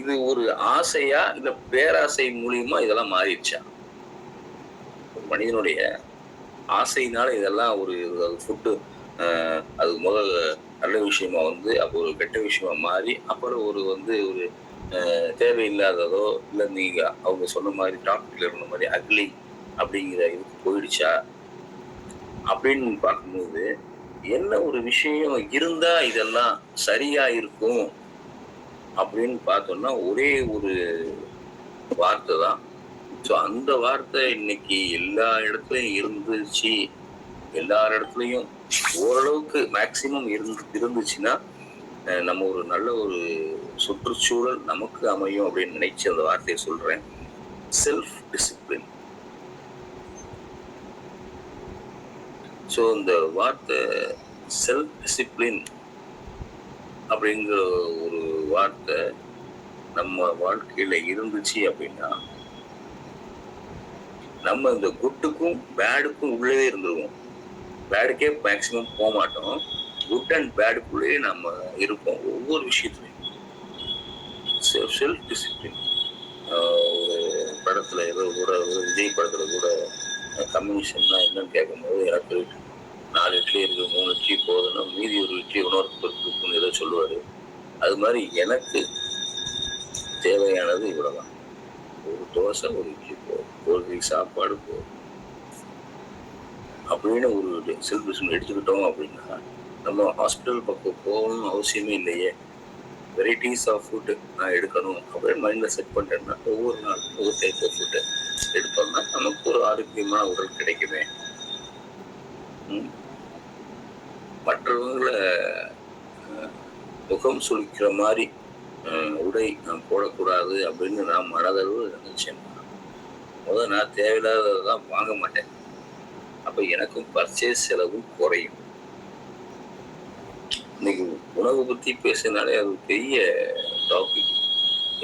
இது ஒரு ஆசையா இல்லை பேராசை மூலியமா இதெல்லாம் மாறிடுச்சா? ஒரு மனிதனுடைய ஆசையினால இதெல்லாம் ஒரு ஃபுட்டு அது முதல் நல்ல விஷயமா வந்து அப்போ ஒரு கெட்ட விஷயமா மாறி அப்புறம் ஒரு தேவையில்லாததோ இல்லை நீங்கள் அவங்க சொன்ன மாதிரி டாபிக்ல இருந்த மாதிரி அக்லி அப்படிங்கிற இதுக்கு போயிடுச்சா அப்படின்னு பார்க்கும்போது, என்ன ஒரு விஷயம் இருந்தா இதெல்லாம் சரியா இருக்கும் அப்படின்னு பார்த்தோம்னா ஒரே ஒரு வார்த்தை தான். ஸோ அந்த வார்த்தை இன்னைக்கு எல்லா இடத்துலையும் இருந்துச்சு. எல்லார் இடத்துலையும் ஓரளவுக்கு மேக்சிமம் இருந்துச்சுன்னா நம்ம ஒரு நல்ல ஒரு சுற்றுச்சூழல் நமக்கு அமையும் அப்படின்னு நினைச்சு அந்த வார்த்தையை சொல்றேன். Self discipline. ஸோ இந்த வார்த்தை செல்ஃப் டிசிப்ளின் அப்படிங்கிற ஒரு வார்த்தை நம்ம வாழ்க்கையில இருந்துச்சு அப்படின்னா நம்ம இந்த குட்டுக்கும் பேடுக்கும் உள்ளே இருந்துருவோம். பேடுக்கே மேக்சிமம் போக மாட்டோம். குட் அண்ட் பேடுக்குள்ளேயே நம்ம இருப்போம் ஒவ்வொரு விஷயத்துலையும். Self discipline. ஒரு படத்துல ஏதோ கூட விஜய் படத்துல கூட கம்யூனிஷன்னா என்னன்னு கேட்கும்போது எனக்கு 4 இட்லி இருக்கு, 3 இட்லி போதுன்னா மீதி ஒரு இட்லி உணர்வுன்னு ஏதோ சொல்லுவாரு. அது மாதிரி எனக்கு தேவையானது இவ்வளவுதான். ஒரு தோசை, ஒரு இட்லி போதும், ஒரு சாப்பாடு போதும் அப்படின்னு ஒரு செல்ஃப் டிசிப்ளின் எடுத்துக்கிட்டோம் அப்படின்னா நம்ம ஹாஸ்பிட்டல் பக்கம் போகணும்னு அவசியமே இல்லையே. வெரைட்டிஸ் ஆஃப் ஃபுட்டு நான் எடுக்கணும் அப்படின்னு மைண்டில் செட் பண்ணிட்டேன்னா ஒவ்வொரு நாளும் ஒவ்வொரு டைப் ஆஃப் ஃபுட்டு எடுத்தோம்னா நமக்கு ஒரு ஆரோக்கியமான உடல் கிடைக்குமே. மற்றவங்களை முகம் சுளிக்கிற மாதிரி உடை நான் போடக்கூடாது அப்படின்னு நான் மனதளவு நினைச்சேன். நான் தேவையில்லாததான் வாங்க மாட்டேன். அப்ப எனக்கும் பர்ச்சேஸ் செலவும் குறையும். இன்னைக்கு உணவு பத்தி பேசினாலே அது பெரிய டாபிக்.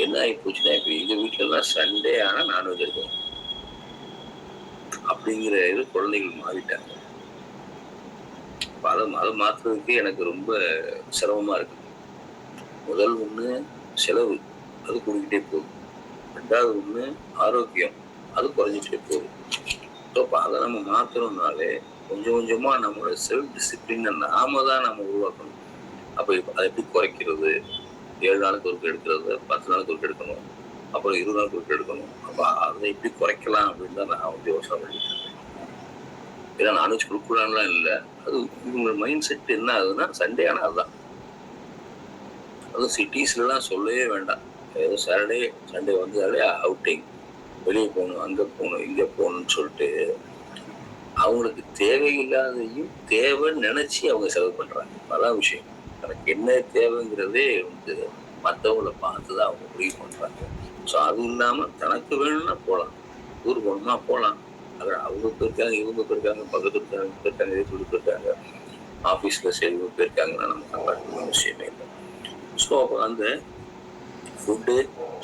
என்ன ஆகி போச்சுன்னா, இப்ப எங்க வீட்டுல எல்லாம் சண்டே ஆனா நான்வெஜ் எடுக்கணும் அப்படிங்கிற இது குழந்தைகள் மாறிட்டாங்க. அதை மாற்றுறதுக்கு எனக்கு ரொம்ப சிரமமா இருக்கு. முதல் ஒண்ணு செலவு, அது கூடிக்கிட்டே போகுது. 2வது ஒண்ணு ஆரோக்கியம், அது குறைஞ்சிட்டே போகுது. அதை நம்ம மாற்றணும்னாலே கொஞ்சம் கொஞ்சமா நம்மளோட செல்ஃப் டிசிப்ளினை நாம தான் நம்ம உருவாக்கணும். அப்போ அதை எப்படி குறைக்கிறது? 7 நாளுக்கு ஒருக்கு எடுக்கிறது, 10 நாளுக்கு ஒருக்கு எடுக்கணும், அப்புறம் 20 நாளுக்கு ஒருக்கு எடுக்கணும். அப்போ அதை எப்படி குறைக்கலாம் அப்படின்னு தான் நான் யோசனை பண்ணிட்டு இருக்கேன். ஏன்னா நான்வெஜ் கொடுக்கூடாதுலாம் இல்லை, அது இவங்க மைண்ட் செட் என்ன ஆகுதுன்னா சண்டே ஆனால் அதுதான். அதுவும் சிட்டிஸ்லாம் சொல்லவே வேண்டாம். ஏதோ சாட்டர்டே சண்டே வந்தாலே அவுட்டிங், வெளியே போகணும், அங்கே போகணும், இங்கே போகணும்னு சொல்லிட்டு அவங்களுக்கு தேவையில்லாதையும் தேவைன்னு நினைச்சு அவங்க செலவு பண்றாங்க. அதான் விஷயம். எனக்கு என்ன தேவைங்கிறதே வந்து மற்றவங்களை பார்த்து தான் அவங்க முடிவு பண்றாங்க. ஸோ அது இல்லாம தனக்கு வேணும்னா போகலாம், ஊர் போகணுமா போகலாம். அது அவங்க போயிருக்காங்க, இவங்க போயிருக்காங்க, பக்கத்து போயிருக்காங்க, எதிர்த்து போயிருக்காங்க, ஆஃபீஸில் சரி போயிருக்காங்கன்னா நம்ம கம்பார்ட்மெண்ட் விஷயமே இல்லை. ஸோ அப்போ அந்த ஃபுட்டு,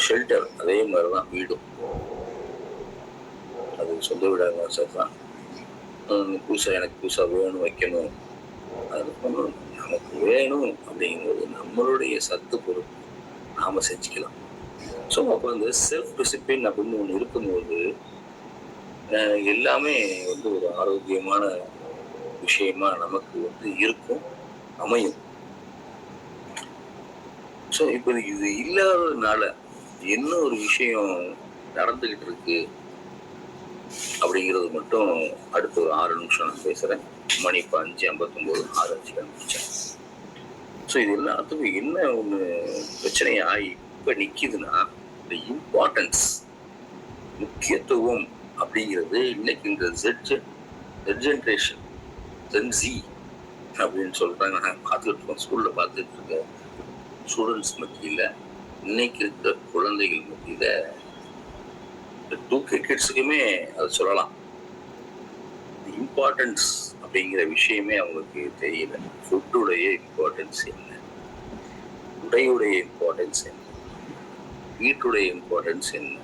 ஷெல்டர் அதே மாதிரி தான் வீடும். அது சொந்த வீடாக சார் தான் புதுசாக எனக்கு புதுசாக வேணும் வைக்கணும். அது பண்ணணும். நமக்கு வேணும் அப்படிங்கும்போது நம்மளுடைய சத்து பொறுப்பு நாம செஞ்சுக்கலாம். ஸோ அப்போ அந்த செல்ஃப் டிசிப்ளின் அப்படின்னு ஒன்று இருக்கும்போது எல்லாமே வந்து ஒரு ஆரோக்கியமான விஷயமா நமக்கு வந்து இருக்கும், அமையும். ஸோ இப்போ இது இல்லாததுனால என்ன ஒரு விஷயம் நடந்துகிட்டு இருக்கு அப்படிங்கிறது மட்டும் அடுத்த ஒரு 6 நிமிஷம் நான் பேசுறேன். மணி இப்போ 5:59, 6:05 முடிச்சேன். ஸோ இது எல்லாத்துக்கும் என்ன ஒன்று பிரச்சனையாகி இப்போ நிற்கிதுன்னா, இந்த இம்பார்ட்டன்ஸ், முக்கியத்துவம் அப்படிங்கிறது இன்னைக்கு இந்த ஜென்ரேஷன் ஜென்சி அப்படின்னு சொல்றாங்க. நான் பார்த்துட்டு இருக்கோம், ஸ்கூலில் பார்த்துட்டு இருக்கேன். ஸ்டூடெண்ட்ஸ் மத்தியில், இன்னைக்கு இருக்கிற குழந்தைகள் மத்தியில், 2K கிட்ஸுக்குமே அது சொல்லலாம். இம்பார்ட்டன்ஸ் அப்படிங்கிற விஷயமே அவங்களுக்கு தெரியல. ஃபுட்டுடைய இம்பார்ட்டன்ஸ் என்ன, உடையுடைய இம்பார்ட்டன்ஸ் என்ன, வீட்டுடைய இம்பார்ட்டன்ஸ் என்ன.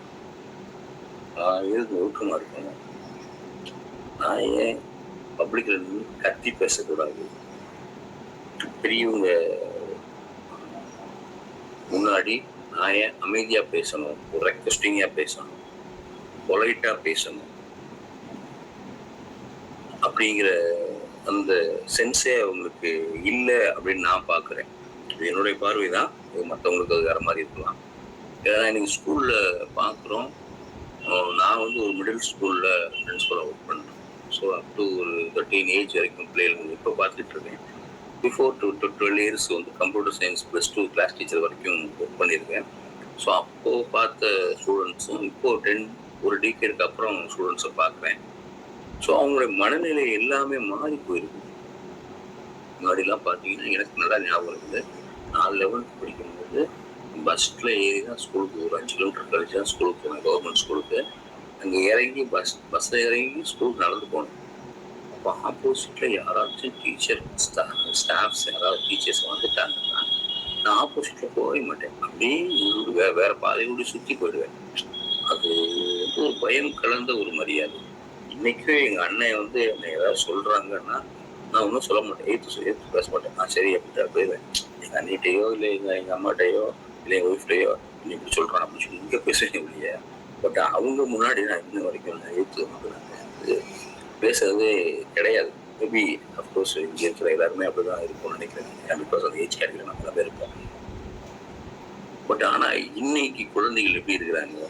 நான் எதுக்கு ஒழுக்கமாக இருக்கணும், நான் ஏன் பப்ளிக்ல நின்று கத்தி பேசக்கூடாது, பெரியவங்க முன்னாடி நான் ஏன் அமைதியா பேசணும், ஒரு ரெக்வெஸ்டிங்கா பேசணும், பொலைட்டா பேசணும் அப்படிங்கிற அந்த சென்ஸே அவங்களுக்கு இல்லை அப்படின்னு நான் பார்க்குறேன். இது என்னுடைய பார்வை தான். இது மற்றவங்களுக்கு அது வேற மாதிரி இருக்கலாம். ஏன்னா இன்னைக்கு ஸ்கூல்ல பார்க்குறோம். நான் வந்து ஒரு மிடில் ஸ்கூல்ல பிரின்சிபலாக ஒர்க் பண்ணுறேன். ஸோ அப் டு ஒரு 13 ஏஜ் வரைக்கும் பிள்ளைகள் இப்போ பார்த்துட்டு இருக்கேன். பிஃபோர் 12 இயர்ஸ் வந்து கம்ப்யூட்டர் சயின்ஸ் +2 கிளாஸ் டீச்சர் வரைக்கும் ஒர்க் பண்ணியிருக்கேன். ஸோ அப்போது பார்த்த ஸ்டூடெண்ட்ஸும் இப்போது ஒரு டிகேடுக்கு அப்புறம் ஸ்டூடெண்ட்ஸை பார்க்குறேன். ஸோ அவங்களுடைய மனநிலை எல்லாமே மாறி போயிருக்கு. முன்னாடிலாம் பார்த்தீங்கன்னா எனக்கு நல்லா ஞாபகம் இருக்குது. நான் 11th படிக்கும்போது பஸ்ஸில் ஏறி தான் ஸ்கூலுக்கு ஒரு 5 கிலோமீட்டர் கழிச்சு தான் ஸ்கூலுக்கு போனேன், கவர்மெண்ட் ஸ்கூலுக்கு. அங்கே இறங்கி பஸ்ஸில் இறங்கி ஸ்கூலுக்கு நடந்து போனேன். அப்போ ஆப்போசிட்டில் யாராச்சும் டீச்சர் ஸ்டாஃப்ஸ் யாராவது டீச்சர்ஸ் வந்துட்டாங்கன்னா நான் ஆப்போசிட்டில் போகவே மாட்டேன். அப்படியே வேற பாதையோடு சுற்றி போயிடுவேன். அது வந்து ஒரு பயம் கலந்த ஒரு மரியாதை. இன்னைக்கும் எங்கள் அண்ணன் வந்து என்னை ஏதாவது சொல்கிறாங்கன்னா நான் ஒன்றும் சொல்ல மாட்டேன், ஏற்று பேச மாட்டேன். நான் சரி அப்படின்ட்டு போயிடுவேன். எங்கள் அண்ணிட்டையோ இல்லை எங்கள் அம்மாட்டையோ இல்லை எங்கள் ஒய்ஃப்டையோ நீ இப்படி சொல்கிறான் அப்படின்னு சொல்லி இங்கே பேசுவேன் இல்லையா. பட் அவங்க முன்னாடி நான் இன்ன வரைக்கும் நான் ஏற்று வந்து பேசுறதே கிடையாது. மேபி அஃப்கோர்ஸ் இங்கே இருக்கிற எல்லாருமே அப்படிதான் இருக்கும்னு நினைக்கிறேன். பிகாஸ் அந்த ஏஜ் கேட்டகரி நம்ம தான் இருப்போம். பட் ஆனால் இன்னைக்கு குழந்தைகள் எப்படி இருக்கிறாங்க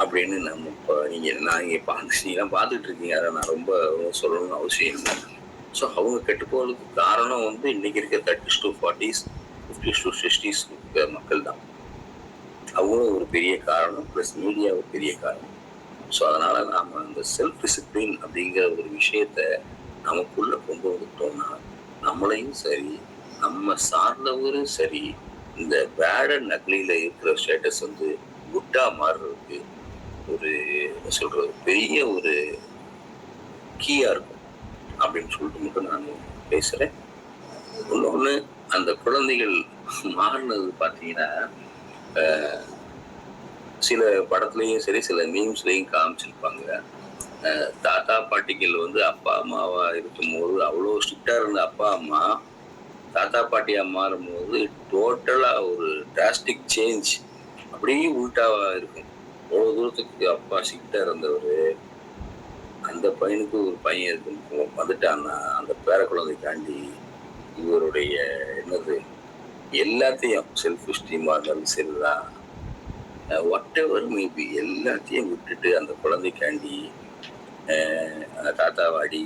அப்படின்னு நம்ம இப்போ நீங்களாம் பார்த்துட்டு இருக்கீங்க. அதை நான் ரொம்ப சொல்லணும்னு அவசியம் இல்லை. ஸோ அவங்க கெட்டு போகிறதுக்கு காரணம் வந்து இன்னைக்கு இருக்க 30s to 40s, 50s to 60s மக்கள் தான். அவங்களும் ஒரு பெரிய காரணம், ப்ளஸ் மீடியா ஒரு பெரிய காரணம். ஸோ அதனால நாம் அந்த செல்ஃப் டிசிப்ளின் அப்படிங்கிற ஒரு விஷயத்த நமக்குள்ள கொண்டு வந்துட்டோம்னா நம்மளையும் சரி நம்ம சார்ந்தவரும் சரி இந்த பேட் அண்ட் நக்லியில் இருக்கிற ஸ்டேட்டஸ் வந்து குட்டா மாறுறதுக்கு ஒரு என்ன சொல்றது பெரிய ஒரு கீயா இருக்கும் அப்படின்னு சொல்லிட்டு மட்டும் நான் பேசுறேன். இன்னொன்று, அந்த குழந்தைகள் மாறினது பார்த்தீங்கன்னா சில படத்துலையும் சரி சில மீம்ஸ்லையும் காமிச்சிருப்பாங்க. தாத்தா பாட்டிகள் வந்து அப்பா அம்மாவா இருக்கும்போது அவ்வளோ ஸ்ட்ரிக்டா இருந்த அப்பா அம்மா தாத்தா பாட்டியா மாறும்போது டோட்டலா ஒரு டிராஸ்டிக் சேஞ்ச், அப்படியே உள்டாவா இருக்கும். அவ்வளோ தூரத்துக்கு அப்பா ஸ்ட்ரிக்டா இருந்தவர் அந்த பையனுக்கு ஒரு பையன் இருக்கு வந்துட்டான்னா அந்த பேர குழந்தைக்காண்டி இவருடைய என்னது எல்லாத்தையும் செல்ஃப் எஸ்டீமா இருந்தாலும் சரிதான், வாட் எவர் மேபி எல்லாத்தையும் விட்டுட்டு அந்த குழந்தைக்காண்டி தாத்தாவாடி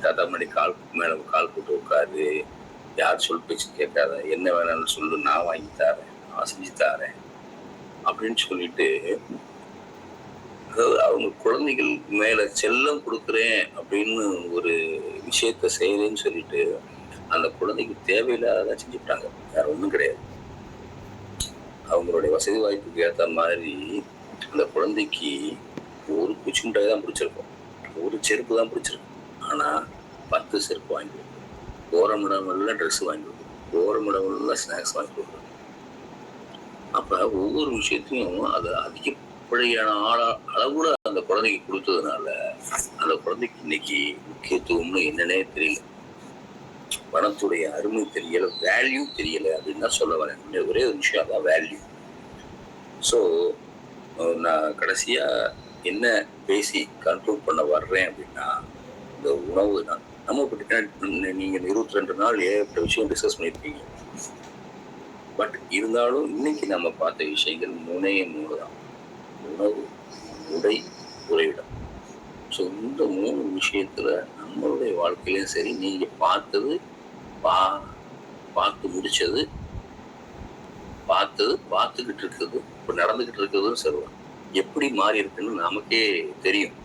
தாத்தா முன்னாடி மேலே கால் போட்டு உட்காரு, யார் சொல் பேச்சு கேட்காத, என்ன வேணாலும் சொல்லு, நான் வாங்கி தரேன், நான் செஞ்சு தரேன் அப்படின்னு சொல்லிட்டு, அதாவது அவங்க குழந்தைகள் மேல செல்லம் கொடுக்குறேன் அப்படின்னு ஒரு விஷயத்த செய்யறேன்னு சொல்லிட்டு அந்த குழந்தைக்கு தேவையில்லாத செஞ்சுட்டாங்க. வேற ஒண்ணும் கிடையாது. அவங்களுடைய வசதி வாய்ப்புக்கு ஏத்த மாதிரி அந்த குழந்தைக்கு ஒரு குச்சி மிட்டாய் தான் பிடிச்சிருக்கும், ஒரு செருப்பு தான் பிடிச்சிருக்கும். ஆனா 10 செருப்பு வாங்கி கொடுக்கும், போற இடமெல்லாம் ட்ரெஸ் வாங்கி கொடுக்கும், போற இடமெல்லாம் ஸ்நாக்ஸ் வாங்கி கொடுக்கும். அப்ப ஒவ்வொரு விஷயத்தையும் அது அதிகப்படியான அளவுல அந்த குழந்தைக்கு கொடுத்ததுனால அந்த குழந்தைக்கு இன்னைக்கு முக்கியத்துவம்னு என்னன்னே தெரியல, பணத்துடைய அருமை தெரியல, வேல்யூ தெரியல அப்படின்னு தான் சொல்ல வரேன். ஒரே ஒரு விஷயம் தான் வேல்யூ. ஸோ நான் கடைசியா என்ன பேசி கன்க்ளூட் பண்ண வர்றேன் அப்படின்னா, இந்த உணவு தான் நம்ம நீங்க 22 நாள் ஏகப்பட்ட விஷயம் டிஸ்கஸ் பண்ணியிருப்பீங்க. பட் இருந்தாலும் இன்னைக்கு நம்ம பார்த்த விஷயங்கள் 3 தான்: உணவு, உடை, உறைவிடம். ஸோ இந்த 3 விஷயத்துல நம்மளுடைய வாழ்க்கையிலும் சரி, நீங்க பார்த்தது, பார்த்து முடிச்சது, பார்த்துக்கிட்டு இருக்குது, இப்போ நடந்துகிட்டு இருக்கிறதும் சொல்லுவோம், எப்படி மாறி இருக்குன்னு நமக்கே தெரியும்.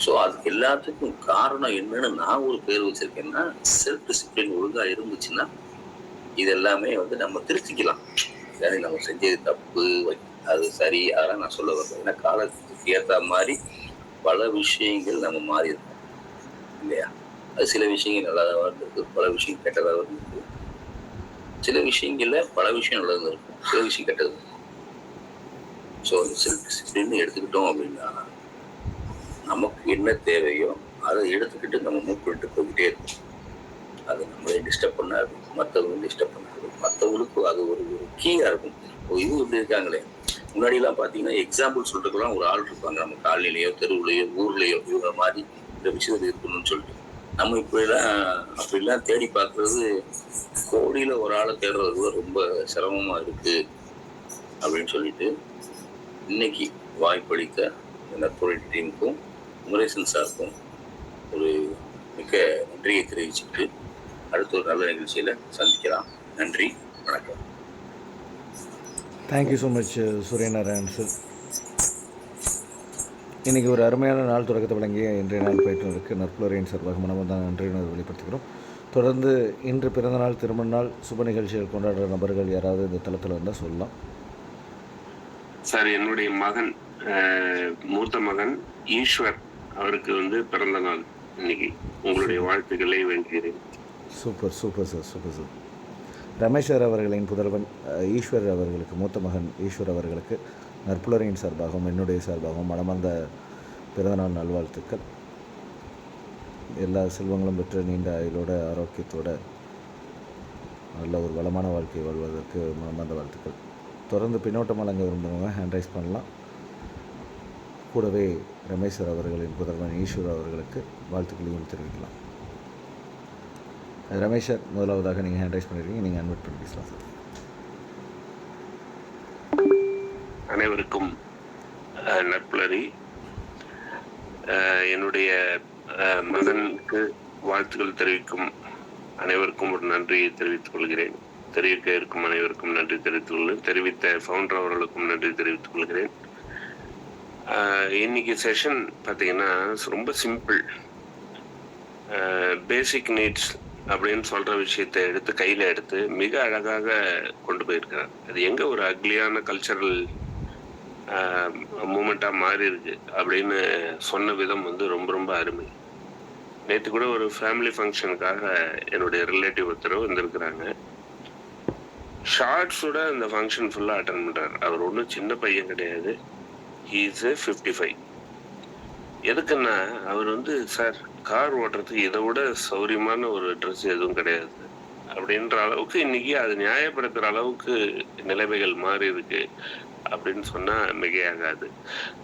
ஸோ அதுக்கு எல்லாத்துக்கும் காரணம் என்னன்னு நான் ஒரு பேர் வச்சிருக்கேன்னா, செல்ஃப் டிசிப்ளின் ஒழுங்கா இருந்துச்சுன்னா இது எல்லாமே நம்ம திருத்திக்கலாம். நம்ம செஞ்சது தப்பு, அது சரி, அதெல்லாம் நான் சொல்ல வரேன். ஏன்னா காலத்துக்கு ஏற்ற மாதிரி பல விஷயங்கள் நம்ம மாறி இருக்கோம் இல்லையா? அது சில விஷயங்கள் நல்லதாக இருந்திருக்கு, பல விஷயம் கெட்டதாக இருந்திருக்கு. சில விஷயங்கள்ல பல விஷயம் நல்லது இருக்கும், சில விஷயம் கெட்டது இருக்கும். ஸோ செல்ஃப் டிசிப்ளின் எடுத்துக்கிட்டோம் அப்படின்னா நமக்கு என்ன தேவையோ அதை எடுத்துக்கிட்டு நம்ம மூவ் பண்ணிட்டு போய்கிட்டே இருக்கும். அது நம்மளே டிஸ்டர்ப் பண்ணாது, மற்றவங்களும் டிஸ்டர்ப் பண்ணாது, மற்றவங்களுக்கு அது ஒரு கீயா இருக்கும். இது இப்படி இருக்காங்களே, முன்னாடிலாம் பார்த்தீங்கன்னா எக்ஸாம்பிள் சொல்றதுக்கெல்லாம் ஒரு ஆள் இருப்பாங்க, நம்ம காலனிலையோ தெருவுலையோ ஊர்லையோ இவங்க மாதிரி இந்த விஷயத்தில் இருக்கணும்னு சொல்லிட்டு. நம்ம அப்படிலாம் தேடி பார்க்கறது, கோடியில ஒரு ஆளை தேடுறது கூட ரொம்ப சிரமமா இருக்கு அப்படின்னு சொல்லிட்டு இன்னைக்கு வாய்ப்பளித்த நற்பொருள் டீமுக்கும் குமரேசன் சாருக்கும் ஒரு மிக்க நன்றியை தெரிவிச்சுட்டு அடுத்த ஒரு நல்ல நிகழ்ச்சியில் சந்திக்கலாம். நன்றி, வணக்கம். Thank you so much Suryanarayanan sir. இன்றைக்கி ஒரு அருமையான நாள் தொடக்கத்தை வழங்கிய இன்றைய நாள் பயிற்றுனருக்கு நற்புலரின் சார்பாக மனமார்ந்த நன்றியினை வெளிப்படுத்துகிறோம். தொடர்ந்து இன்று பிறந்தநாள், திருமண நாள், சுப நிகழ்ச்சிகள் கொண்டாடுற நபர்கள் யாராவது இந்த தளத்தில் இருந்தால் சொல்லலாம் சார். என்னுடைய மகன், மூத்த மகன் ஈஸ்வர், அவருக்கு பிறந்த நாள் இன்னைக்கு. உங்களுடைய வாழ்த்துக்களை வேண்டுகிறேன். Super super sir, super sir. Ramesh sir அவர்களின் புதல்வன் ஈஸ்வர் அவர்களுக்கு, மூத்த மகன் ஈஸ்வர் அவர்களுக்கு நற்புலரின் சார்பாகவும் என்னுடைய சார்பாகவும் மனமார்ந்த பிறந்தநாள் நல்வாழ்த்துக்கள். எல்லா செல்வங்களும் பெற்று நீண்ட ஆயுளோட ஆரோக்கியத்தோட நல்ல ஒரு வளமான வாழ்க்கை வாழ்வதற்கு மனமார்ந்த வாழ்த்துக்கள். தொடர்ந்து பின்னோட்டம் வழங்க விரும்புகிறவங்க ஹேண்ட் ரைஸ் பண்ணலாம். கூடவே ரமேஷ் சார் அவர்களின் புதல்வன் ஈஸ்வர் அவர்களுக்கு வாழ்த்துக்களையும் தெரிவிக்கலாம். ரமேஷ் சார், முதலாவதாக நீங்கள் ஹேண்ட் ரைஸ் பண்ணியிருக்கீங்க, நீங்கள் அன்வைட் பண்ணி பேசலாம் சார். அனைவருக்கும் நற்புலரி. என்னுடைய மகனுக்கு வாழ்த்துக்கள் தெரிவிக்கும் அனைவருக்கும் ஒரு நன்றியை தெரிவித்துக் கொள்கிறேன். தெரிவிக்க இருக்கும் அனைவருக்கும் நன்றி தெரிவித்துக் கொள்கிறேன். தெரிவித்த ஃபவுண்டர் அவர்களுக்கும் நன்றி தெரிவித்துக் கொள்கிறேன். இன்னைக்கு செஷன் பார்த்தீங்கன்னா ரொம்ப சிம்பிள். பேசிக் நீட்ஸ் அப்படின்னு சொல்ற விஷயத்தை கையில எடுத்து மிக அழகாக கொண்டு போயிருக்கிறார். அது எங்க ஒரு அக்லியான கல்ச்சரல் மூமெண்டா மாறி இருக்கு அப்படின்னு சொன்ன விதம் ரொம்ப ரொம்ப அருமை. நேற்று கூட ஒரு ஃபேமிலி ஃபங்க்ஷனுக்காக என்னுடைய ரிலேட்டிவ் ஒருத்தர் வந்திருக்கிறாங்க. ஷார்ட்ஸோட அந்த ஃபங்க்ஷன் ஃபுல்லா அட்டன் பண்றாரு. அவர் ஒன்றும் சின்ன பையன் கிடையாது. He is 55. எதுக்குன்னா அவர் சார், கார் ஓட்டுறதுக்கு இதை விட சௌரியமான ஒரு ட்ரெஸ் எதுவும் கிடையாது அப்படின்ற அளவுக்கு இன்னைக்கு அது நியாயப்படுத்துற அளவுக்கு நிலைமைகள் மாறி இருக்கு அப்படின்னு சொன்னா மிகையாகாது.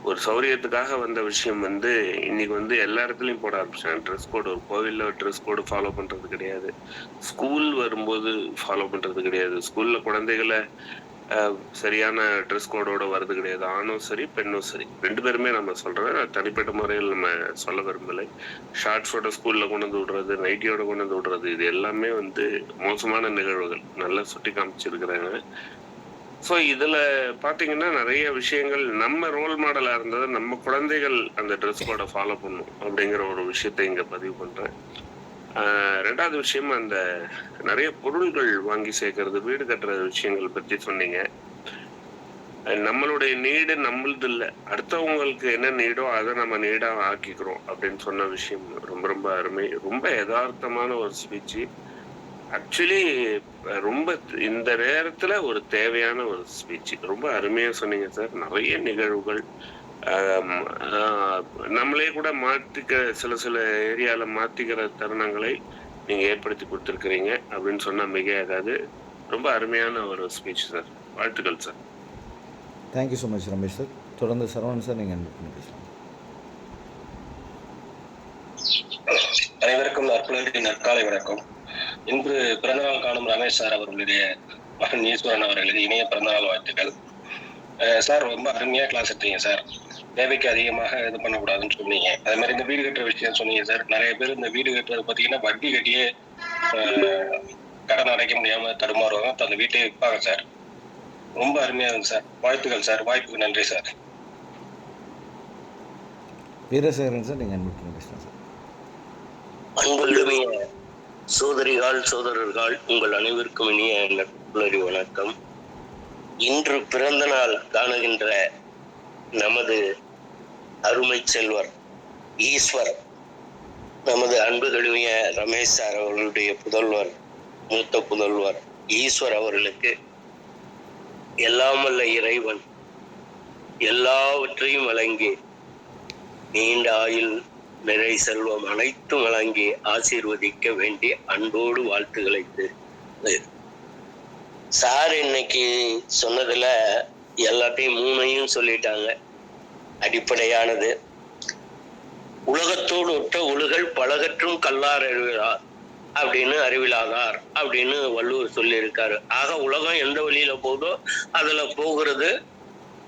ஒரு சௌரியத்துக்காக வந்த விஷயம் இன்னைக்கு எல்லா இடத்துலயும் போட ஆரம்பிச்சாங்க ட்ரெஸ் கோடு. ஒரு கோவில்ல ட்ரெஸ் கோடு ஃபாலோ பண்றது கிடையாது, ஸ்கூல் வரும்போது ஃபாலோ பண்றது கிடையாது, ஸ்கூல்ல குழந்தைகளை சரியான ட்ரெஸ் கோடோட வருது கிடையாது. ஆணும் சரி பெண்ணும் சரி, 2 பேருமே நம்ம சொல்றேன், தனிப்பட்ட முறையில் நம்ம சொல்ல விரும்பலை. ஷார்ட்ஸோட ஸ்கூல்ல கொண்டு வந்து விடுறது, நைட்டியோட கொண்டு வந்து விடுறது, இது எல்லாமே மோசமான நிகழ்வுகள் நல்லா சுட்டி காமிச்சிருக்கிறாங்க. ஸோ இதில் பார்த்தீங்கன்னா நிறைய விஷயங்கள் நம்ம ரோல் மாடலாக இருந்தது, நம்ம குழந்தைகள் அந்த ட்ரெஸ் கோடை ஃபாலோ பண்ணும் அப்படிங்கிற ஒரு விஷயத்தை இங்கே பதிவு பண்ணுறேன். ரெண்டாவது விஷயம், அந்த நிறைய பொருள்கள் வாங்கி சேர்க்கறது, வீடு கட்டுற விஷயங்கள் பற்றி சொன்னீங்க. நம்மளுடைய நீடு நம்மளது இல்லை, அடுத்தவங்களுக்கு என்ன நீடோ அதை நம்ம நீடாக ஆக்கிக்கிறோம் அப்படின்னு சொன்ன விஷயம் ரொம்ப ரொம்ப அருமை. ரொம்ப யதார்த்தமான ஒரு ஸ்பீச்சு. ஆக்சுவலி ரொம்ப இந்த நேரத்துல ஒரு தேவையான ஒரு ஸ்பீச். ரொம்ப அருமையா சொன்னீங்க சார். நிறைய நிகழ்வுகள் நம்மளே கூட மாற்றிக்க சில ஏரியால மாத்திக்கிற தருணங்களை நீங்க ஏற்படுத்தி கொடுத்துருக்கிறீங்க அப்படின்னு சொன்னா மிகையாகாது. ரொம்ப அருமையான ஒரு ஸ்பீச் சார். வாழ்த்துக்கள் sir. Thank you so much Ramesh sir. தொடர்ந்து சரவணன் சார் நீங்கள் பேசலாம். அனைவருக்கும் நற்புலரி நற்காலை வணக்கம். இன்று பிறந்தநாள் காணும் ரமேஷ் சார் அவர்களுடைய மகன் ஈஸ்வரன் அவர்களுக்கு இணைய பிறந்தநாள் வாழ்த்துக்கள். சார் ரொம்ப அருமையா கிளாஸ் எடுத்தீங்க சார். தேவைக்கு அதிகமாக இது பண்ணக்கூடாதுன்னு சொன்னீங்க. அதே மாதிரி இந்த வீடு கட்டுற விஷயம் சொன்னீங்க சார். நிறைய பேர் இந்த வீடு கட்டுறது பார்த்தீங்கன்னா வட்டி கட்டியே கடன் அடைக்க முடியாம தடுமாறுவாங்க, அந்த வீட்டையே விற்பாங்க சார். ரொம்ப அருமையா இருக்கு சார். வாழ்த்துக்கள் சார். வாய்ப்புக்கு நன்றி சார். வீரசேகரன் சார் நீங்கள் பேசலாம் சார். அன்புடைய சோதரிகள் சோதரர்கள் உங்கள் அனைவருக்கும் இனிய நட்புணரி வணக்கம். இன்று பிறந்த நாள் காணுகின்ற நமது அருமை செல்வர் ஈஸ்வர், நமது அன்பு கழுவிய ரமேஷ் சார் அவர்களுடைய புதல்வர், மூத்த புதல்வர் ஈஸ்வர் அவர்களுக்கு எல்லாம் வல்ல இறைவன் எல்லாவற்றையும் வழங்கி நீண்ட ஆயுள் நிறை செல்வம் அனைத்தும் வழங்கி ஆசீர்வதிக்க வேண்டிய அன்போடு வாழ்த்துக்களை சார் இன்னைக்கு சொன்னதுல எல்லாத்தையும் மூணையும் சொல்லிட்டாங்க. அடிப்படையானது உலகத்தோடு ஒட்ட ஒழுகல் பலகற்றும் கல்லார் அறிவிலார் அப்படின்னு அறிவிலாதார் அப்படின்னு வள்ளுவர் சொல்லி இருக்காரு. ஆக உலகம் எந்த வழியில போதோ அதுல போகிறது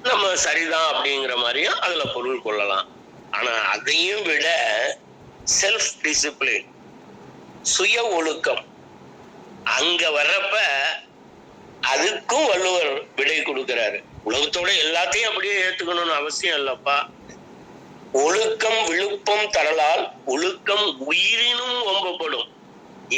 நம்ம சரிதான் அப்படிங்கிற மாதிரியும் அதுல பொருள் கொள்ளலாம். ஆனா அதையும் விட செல்ஃப் டிசிப்ளின், சுய ஒழுக்கம் அங்க வர்றப்ப அதுக்கும் வள்ளுவர் விடை கொடுக்கிறாரு. உலகத்தோட எல்லாத்தையும் அப்படியே ஏத்துக்கணும்னு அவசியம் இல்லப்பா. ஒழுக்கம் விழுப்பம் தரலால் ஒழுக்கம் உயிரினும் ஒம்பப்படும்.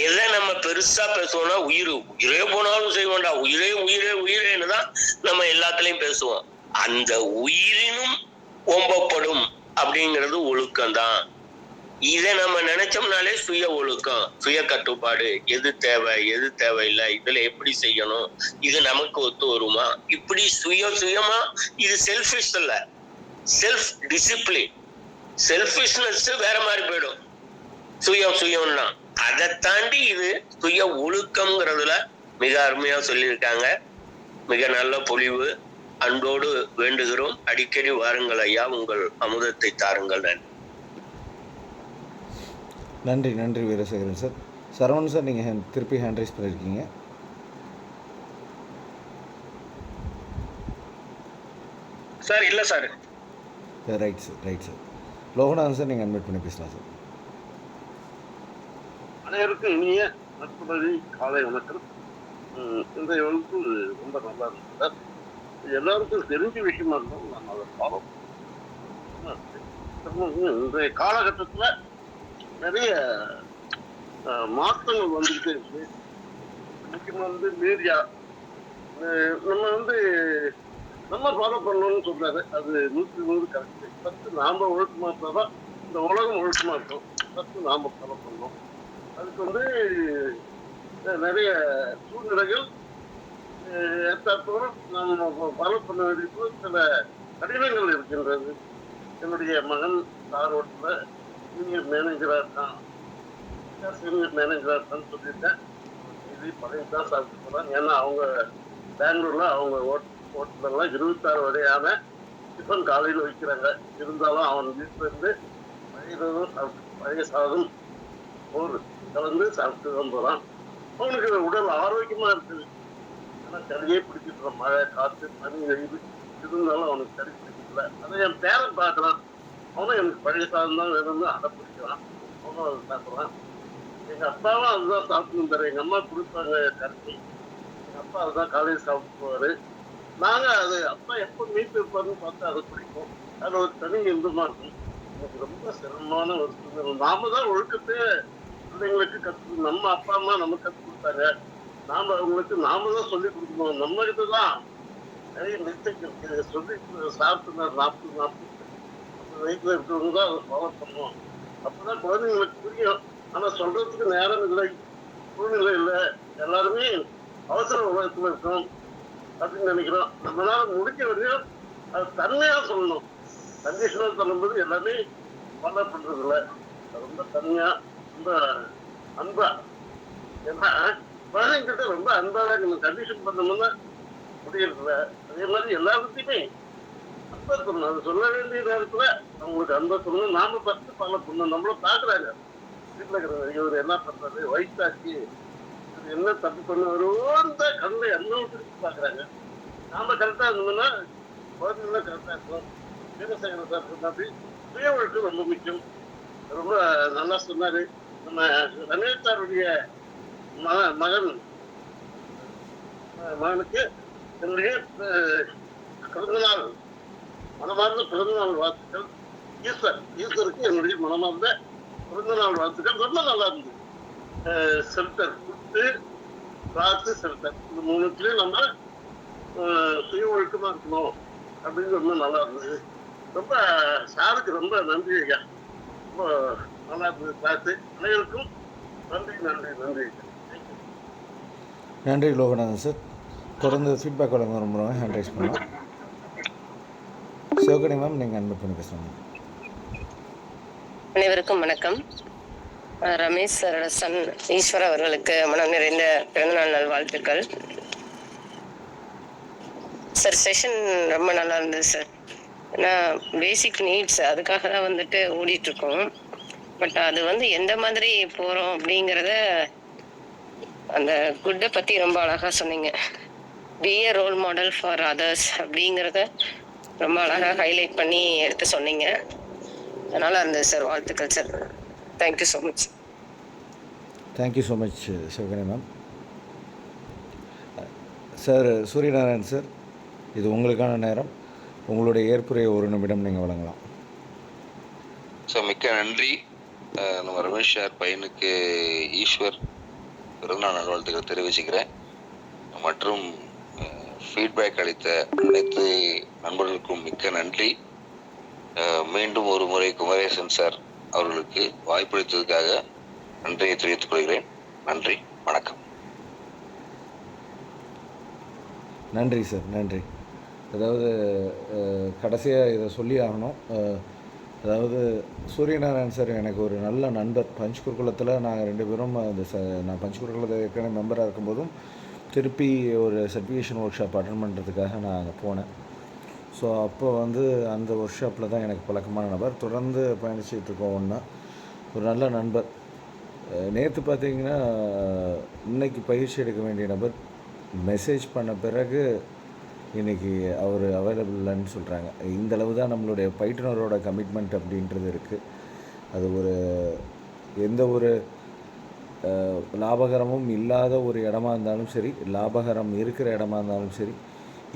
எதை நம்ம பெருசா பேசுவோம்னா உயிரே போனாலும் செய்வோம்டா, உயிரே உயிரே உயிரேன்னு தான் நம்ம எல்லாத்துலயும் பேசுவோம். அந்த உயிரினும் ஒம்பப்படும் அப்படிங்கிறது ஒழுக்கம் தான். இதை நம்ம நினைச்சோம்னாலே சுய ஒழுக்கம், சுய கட்டுப்பாடு, எது தேவை எது தேவையில்லை, இதுல எப்படி செய்யணும், இது நமக்கு ஒத்து வருமா, இப்படி சுயமா. இது செல்ஃபிஷ் இல்ல, செல்ஃப் டிசிப்ளின். செல்ஃபிஷ்னஸ் வேற மாதிரி போயிடும், சுயம்னா. அதை தாண்டி இது சுய ஒழுக்கம்ங்கிறதுல மிக அருமையா சொல்லியிருக்காங்க. மிக நல்ல பொழிவு. அன்போடு வேண்டுகிறோம், அடிக்கடி வாருங்கள் ஐயா, உங்கள் அமுதத்தை தாருங்கள். நன்றி நன்றி வீரசேகரன் சார். சரவணன் சார் நீங்கள் திருப்பி ஹேண்ட் ரைஸ் பண்ணியிருக்கீங்க. சார் இல்லை sir. Right sir, right sir. Loganathan sir நீங்கள் அட்மிட் பண்ணி பேசலாம் சார். அனைவருக்கும் இனிய நட்புணரி காலை வணக்கம். இன்றைய வகுப்பு ரொம்ப நல்லா இருக்கு சார். எல்லாருக்கும் தெரிஞ்ச விஷயமா இருந்தாலும் நம்ம அதை ஃபாலோ இன்றைய காலகட்டத்தில் நிறைய மாற்றங்கள் வந்துகிட்டே இருக்கு. முக்கியமாக மீடியா நம்ம ஃபாலோ பண்ணணும்னு சொல்றாரு. அது 100% கரெக்டு. ஃபர்ஸ்ட் நாம ஒழுக்கமா இருந்தால் தான் இந்த உலகம் ஒழுக்கமா இருக்கும். ஃபர்ஸ்ட் நாம ஃபாலோ பண்ணணும். அதுக்கு நிறைய சூழ்நிலைகள் ஏற்றாற்போல் நம்ம ஃபாலோ பண்ண வேண்டிய சில கடினங்கள் இருக்கின்றது. என்னுடைய மகன் தாரோட்டில் சீனியர் மேனேஜராக இருக்கான். சொல்லியிருக்கேன். இது பழைய தான் சாப்பிட்டு போகிறான். ஏன்னா அவங்க பெங்களூர்ல அவங்க ஹோட்டலெல்லாம் 26 வகையான டிஃபன் காலையில் வைக்கிறாங்க. இருந்தாலும் அவன் வீட்டில் இருந்து பழைய சாதம் ஒரு கலந்து சாப்பிட்டு தான் போகிறான். அவனுக்கு உடல் ஆரோக்கியமாக இருக்குது. ஆனால் சளியே பிடிச்சிட்டு மழை காற்று தனி வெயில் இருந்தாலும் அவனுக்கு சளி பிடிக்கல. அதை என் பேரன் பார்க்குறான். அவனும் எனக்கு பழைய சாதம் தான் வேணும்னு அதை பிடிக்கிறான். அவனும் அதை சாப்பிட்றான். எங்கள் அப்பாவும் அதுதான் சாப்பிட்டு இருந்தார். எங்கள் அம்மா கொடுப்பாங்க கரைச்சி. எங்கள் அப்பா அதுதான் காலையில் சாப்பிட்டு போவார். நாங்கள் அது அப்பா எப்போ மீட் வைப்பாருன்னு பார்த்தா அது பிடிக்கும். அது ஒரு தனி இன்பமா இருக்கும். எனக்கு ரொம்ப சிரமமான ஒரு சூழ்நிலை. நாம தான் ஒழுக்கத்தை பிள்ளைங்களுக்கு நம்ம அப்பா அம்மா நமக்கு கற்றுக் கொடுத்தாங்க. நாம தான் சொல்லிக் கொடுக்கணும். நம்ம கிட்ட தான் நிறைய மிஸ்டேக் இருக்கு. சொல்லி சாப்பிட்டு 40 வயசுல இருக்கிறவங்க தான் அதை ஃபாலோ பண்ணுவோம். அப்பதான் குழந்தைங்களுக்கு புரியும். ஆனா சொல்றதுக்கு நேரம் இல்லை, சூழ்நிலை இல்லை. எல்லாருமே அவசர உலகத்துல இருக்கோம் அப்படின்னு நினைக்கிறோம். நம்மளால முடிஞ்ச வரையும் அது தன்மையா சொல்லணும். கண்டிஷனா சொல்லும்போது எல்லாமே ஃபாலோ பண்றது இல்லை. ரொம்ப தன்மையா, ரொம்ப அன்பா. ஏன்னா குழந்தைங்கிட்ட ரொம்ப அன்பா தான் கண்டிஷன் பண்ணோம்னா முடியறதில்ல. அதே மாதிரி எல்லாருக்குமே அன்பா சொல்லணும். அது சொல்ல வேண்டிய நேரத்துல அவங்களுக்கு அன்பா சொல்லணும். நாம ஃபர்ஸ்ட் ஃபாலோ பண்ணணும். நம்மளும் பாக்குறாங்க வீட்டுல இருக்கிறவங்க, இவர் என்ன பண்றாரு, வயசாச்சு, இவர் என்ன தப்பு பண்ணுவாரோன்னு தான் கண்ணில் எண்ணம் திருப்பி பாக்குறாங்க. நாம கரெக்டா இருந்தோம்னா குழந்தைங்களாம் கரெக்டா இருக்கும். விவசாயம் சாப்பிட்றது சுய ஒழுக்கம் ரொம்ப முக்கியம். ரொம்ப நல்லா சொன்னாரு. நம்ம ரமேஷ் சாருடைய மகனுக்கு என்னுடைய பிறந்தநாள் மனமார்ந்த பிறந்தநாள் வாழ்த்துக்கள். ஈஸ்வருக்கு என்னுடைய மனமார்ந்த பிறந்தநாள் வாழ்த்துக்கள். ரொம்ப நல்லா இருந்தது. செல்டர் ஃபுட்டு, கிளாஸு, செல்டர் இந்த 3த்துலயும் நம்ம சுய ஒழுக்கமா இருக்கணும் அப்படின்னு ரொம்ப நல்லா இருந்தது. ரொம்ப சாருக்கு ரொம்ப நன்றி ஐயா. ரொம்ப நல்லா இருந்தது கிளாஸு. அனைவருக்கும் நன்றி நன்றி நன்றி. நன்றி லோகநாதன் சார். தொடர்ந்து ஃபீட்பேக் வழங்க விரும்புகிறோம். ஹேண்ட் ரைஸ் பண்ணலாம். சிவகணி மேம், நீங்கள் அன்பு பண்ணி பேசுகிறாங்க. அனைவருக்கும் வணக்கம். ரமேஷ் சாரோட சன் ஈஸ்வர் அவர்களுக்கு மனம் நிறைந்த பிறந்தநாள் நல்வாழ்த்துக்கள் சார். செஷன் ரொம்ப நல்லா இருந்தது சார். ஏன்னா பேசிக் நீட்ஸ் அதுக்காக தான் வந்துட்டு ஓடிட்டு இருக்கோம். பட் அது எந்த மாதிரி போகிறோம் அப்படிங்கிறத, அந்த குட்டை பற்றி ரொம்ப அழகாக சொன்னீங்க. Be a role model for others அப்படிங்கிறத ரொம்ப அழகாக ஹைலைட் பண்ணி எடுத்து சொன்னீங்க. அதனால் இருந்தது சார். வாழ்த்துக்கள் sir. Thank you so much. Thank you so much Sivagani ma'am. Sir Suryanarayan sir, இது உங்களுக்கான நேரம். உங்களுடைய ஏற்புரையை 1 நிமிடம் நீங்கள் வழங்கலாம். ஸோ மிக்க நன்றி. நம்ம ரமேஷ் சார் பையனுக்கு ஈஸ்வர் பிறந்தநாள் நல்வாழ்த்துக்களை தெரிவிச்சுக்கிறேன். மற்றும் ஃபீட்பேக் அளித்த அனைத்து நண்பர்களுக்கும் மிக்க நன்றி. மீண்டும் ஒரு முறை குமரேசன் சார் அவர்களுக்கு வாய்ப்பளித்ததுக்காக நன்றியை தெரிவித்துக் கொள்கிறேன். நன்றி, வணக்கம். நன்றி சார், நன்றி. அதாவது கடைசியாக இதை சொல்லி ஆகணும். அதாவது சூரியநாராயண் சார் எனக்கு ஒரு நல்ல நண்பர். பஞ்ச்குருகுலத்தில் நாங்கள் 2 பேரும் நான் பஞ்ச்குருகுலத்தில் ஏற்கனவே மெம்பராக இருக்கும்போதும் திருப்பி ஒரு சர்டிஃபிகேஷன் ஒர்க் ஷாப் அட்டன் பண்ணுறதுக்காக நான் அங்கே போனேன். ஸோ அப்போ அந்த ஒர்க் ஷாப்பில் தான் எனக்கு பழக்கமான நபர். தொடர்ந்து பயணிச்சுட்டு இருக்கோம். ஒரு நல்ல நண்பர். நேற்று பார்த்தீங்கன்னா இன்றைக்கி பயிற்சி எடுக்க வேண்டிய நபர் மெசேஜ் பண்ண பிறகு இன்றைக்கி அவர் அவைலபிள் இல்லைன்னு சொல்கிறாங்க. இந்தளவு தான் நம்மளுடைய பயிற்றுனரோட கமிட்மெண்ட் அப்படின்றது இருக்குது. அது எந்த ஒரு லாபகரமும் இல்லாத ஒரு இடமா இருந்தாலும் சரி, லாபகரம் இருக்கிற இடமா இருந்தாலும் சரி,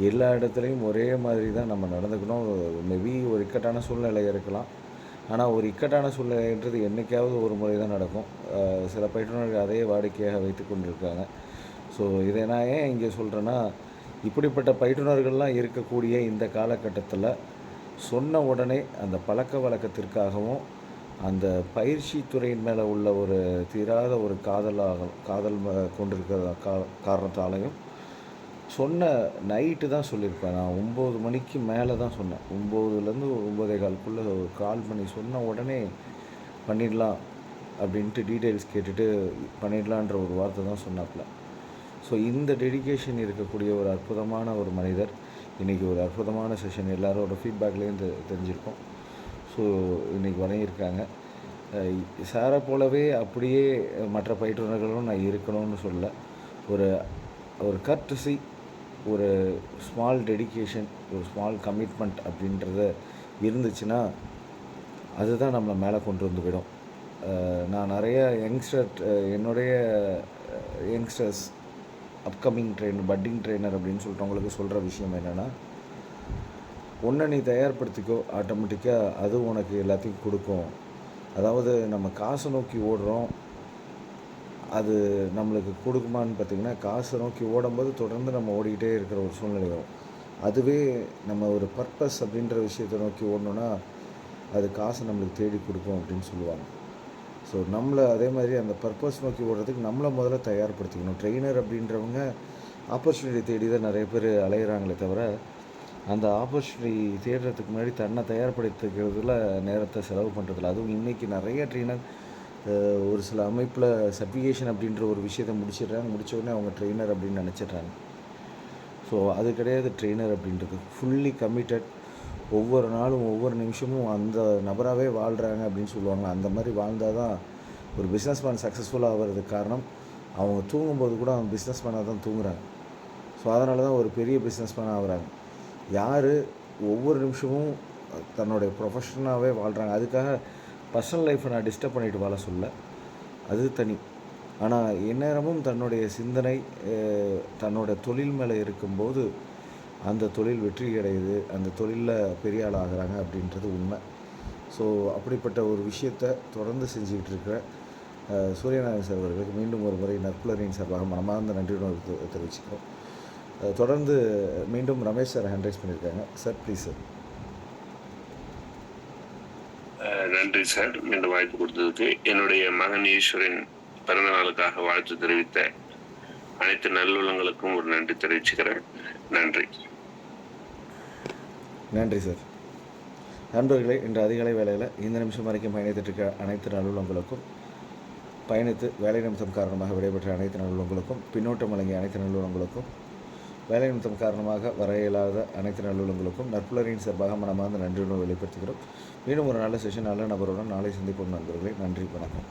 எல்லா இடத்துலையும் ஒரே மாதிரி தான் நம்ம நடந்துக்கணும். மேபி ஒரு இக்கட்டான சூழ்நிலை இருக்கலாம். ஆனால் ஒரு இக்கட்டான சூழ்நிலைன்றது என்றைக்காவது ஒரு முறை தான் நடக்கும். சில பயிற்றுனர்கள் அதையே வாடிக்கையாக வைத்து கொண்டிருக்காங்க. ஸோ இதை நான் ஏன் இங்கே சொல்கிறேன்னா, இப்படிப்பட்ட பயிற்றுனர்கள்லாம் இருக்கக்கூடிய இந்த காலகட்டத்தில் சொன்ன உடனே அந்த பழக்க வழக்கத்திற்காகவும் அந்த பயிற்சி துறையின் மேலே உள்ள ஒரு தீராத ஒரு காதல் கொண்டிருக்கிற காரணத்தாலையும் சொன்ன நைட்டு தான் சொல்லியிருப்பேன். நான் 9 மணிக்கு மேலே தான் சொன்னேன். 9லேருந்து 9:15க்குள்ளே கால் பண்ணி சொன்ன உடனே பண்ணிடலாம் அப்படின்ட்டு டீட்டெயில்ஸ் கேட்டுட்டு பண்ணிடலான்ற ஒரு வார்த்தை தான் சொன்னாப்புல. ஸோ இந்த டெடிகேஷன் இருக்கக்கூடிய ஒரு அற்புதமான ஒரு மனிதர். இன்றைக்கி ஒரு அற்புதமான செஷன் எல்லாரோட ஃபீட்பேக்லேயும் தெரிஞ்சிருக்கோம். ஸோ இன்றைக்கி வழங்கியிருக்காங்க. சாரை போலவே அப்படியே மற்ற பயிற்றுனர்களும் நான் இருக்கணும்னு சொல்ல, ஒரு கர்டசி, ஒரு ஸ்மால் டெடிகேஷன், ஒரு ஸ்மால் கமிட்மெண்ட் அப்படின்றத இருந்துச்சுன்னா அதுதான் நம்மளை மேலே கொண்டு வந்து விடும். நான் நிறைய என்னுடைய youngsters upcoming trainer, batting trainer அப்படின்னு சொல்கிறவங்களுக்கு சொல்கிற விஷயம் என்னென்னா, ஒன்றை நீ தயார்படுத்திக்கோ, ஆட்டோமேட்டிக்காக அது உனக்கு எல்லாத்தையும் கொடுக்கும். அதாவது நம்ம காசை நோக்கி ஓடுறோம், அது நம்மளுக்கு கொடுக்குமான்னு பார்த்திங்கன்னா, காசை நோக்கி ஓடும்போது தொடர்ந்து நம்ம ஓடிக்கிட்டே இருக்கிற ஒரு சூழ்நிலை வரும். அதுவே நம்ம ஒரு பர்பஸ் அப்படின்ற விஷயத்தை நோக்கி ஓடணுன்னா அது காசை நம்மளுக்கு தேடி கொடுக்கும் அப்படின்னு சொல்லுவாங்க. ஸோ நம்மளை அதே மாதிரி அந்த பர்பஸ் நோக்கி ஓடுறதுக்கு நம்மளை முதல்ல தயார்படுத்திக்கணும். ட்ரெயினர் அப்படின்றவங்க ஆப்பர்ச்சுனிட்டி தேடி தான் நிறைய பேர் அலையிறாங்களே தவிர, அந்த ஆப்பர்ச்சுனிட்டி தேடுறதுக்கு முன்னாடி தன்னை தயார்படுத்திக்கிறதுல நேரத்தை செலவு பண்ணுறதில்ல. அதுவும் இன்றைக்கி நிறைய ட்ரெயினர் ஒரு சில அமைப்பில் சர்டிஃபிகேஷன் அப்படின்ற ஒரு விஷயத்தை முடிச்சிடுறாங்க, முடித்த உடனே அவங்க ட்ரெயினர் அப்படின்னு நினச்சிட்றாங்க. ஸோ அது கிடையாது ட்ரெயினர் அப்படின்றது. ஃபுல்லி கமிட்டட், ஒவ்வொரு நாளும் ஒவ்வொரு நிமிஷமும் அந்த நபராகவே வாழ்கிறாங்க அப்படின்னு சொல்லுவாங்க. அந்த மாதிரி வாழ்ந்தால் தான் ஒரு பிஸ்னஸ்மேன் சக்ஸஸ்ஃபுல்லாக ஆகிறதுக்கு காரணம், அவங்க தூங்கும்போது கூட அவங்க பிஸ்னஸ்மேனாக தான் தூங்குறாங்க. ஸோ அதனால தான் ஒரு பெரிய பிஸ்னஸ்மேனாக ஆகுறாங்க. யார் ஒவ்வொரு நிமிஷமும் தன்னுடைய ப்ரொஃபஷனாகவே வாழ்கிறாங்க. அதுக்காக பர்சனல் லைஃப்பை நான் டிஸ்டர்ப் பண்ணிவிட்டு வாழ சொல்ல, அது தனி. ஆனால் எந்நேரமும் தன்னுடைய சிந்தனை தன்னோட தொழில் மேலே இருக்கும்போது அந்த தொழில் வெற்றி அடையுது, அந்த தொழிலில் பெரிய ஆள் ஆகிறாங்க அப்படின்றது உண்மை. ஸோ அப்படிப்பட்ட ஒரு விஷயத்தை தொடர்ந்து செஞ்சுக்கிட்டு இருக்கிற சூரியநாராயணன் சார் அவர்களுக்கு மீண்டும் ஒரு முறை நற்புலரின் சார்பாக மனமார்ந்த நன்றியுடன் தெரிவிச்சுக்கிறோம். தொடர்ந்து மீண்டும் ரமேஷ் சார் ஹேண்ட் ரைஸ் பண்ணியிருக்காங்க. Sir please sir. நன்றி சார், மீண்டும் வாய்ப்பு கொடுத்ததுக்கு. என்னுடைய மகன் ஈஸ்வரின் பிறந்த நாளுக்காக வாழ்த்து தெரிவித்த அனைத்து நல்லுள்ளங்களுக்கும் ஒரு நன்றி தெரிவிச்சுக்கிறேன். நன்றி. நன்றி சார். நண்பர்களே, இன்று அதிகாலை வேளையில் இந்த நிமிஷம் வரைக்கும் பயணித்திருக்க அனைத்து நல்லுள்ளங்களுக்கும், பயணித்து வேலை நிமித்தம் காரணமாக விடைபெற்ற அனைத்து நல்லுள்ளங்களுக்கும், பின்னோட்டம் வழங்கிய அனைத்து நல்லுள்ளங்களுக்கும், வேலை நிமித்தம் காரணமாக வர இயலாத அனைத்து நல்லுள்ளங்களுக்கும் நற்புலரின் சார்பாக மனமார்ந்த நன்றியுடன் வெளிப்படுத்துகிறோம். மீண்டும் ஒரு நல்ல செஷன், நல்ல நபருடன் நாளை சந்திப்போம் நண்பர்களே. நன்றி, வணக்கம்.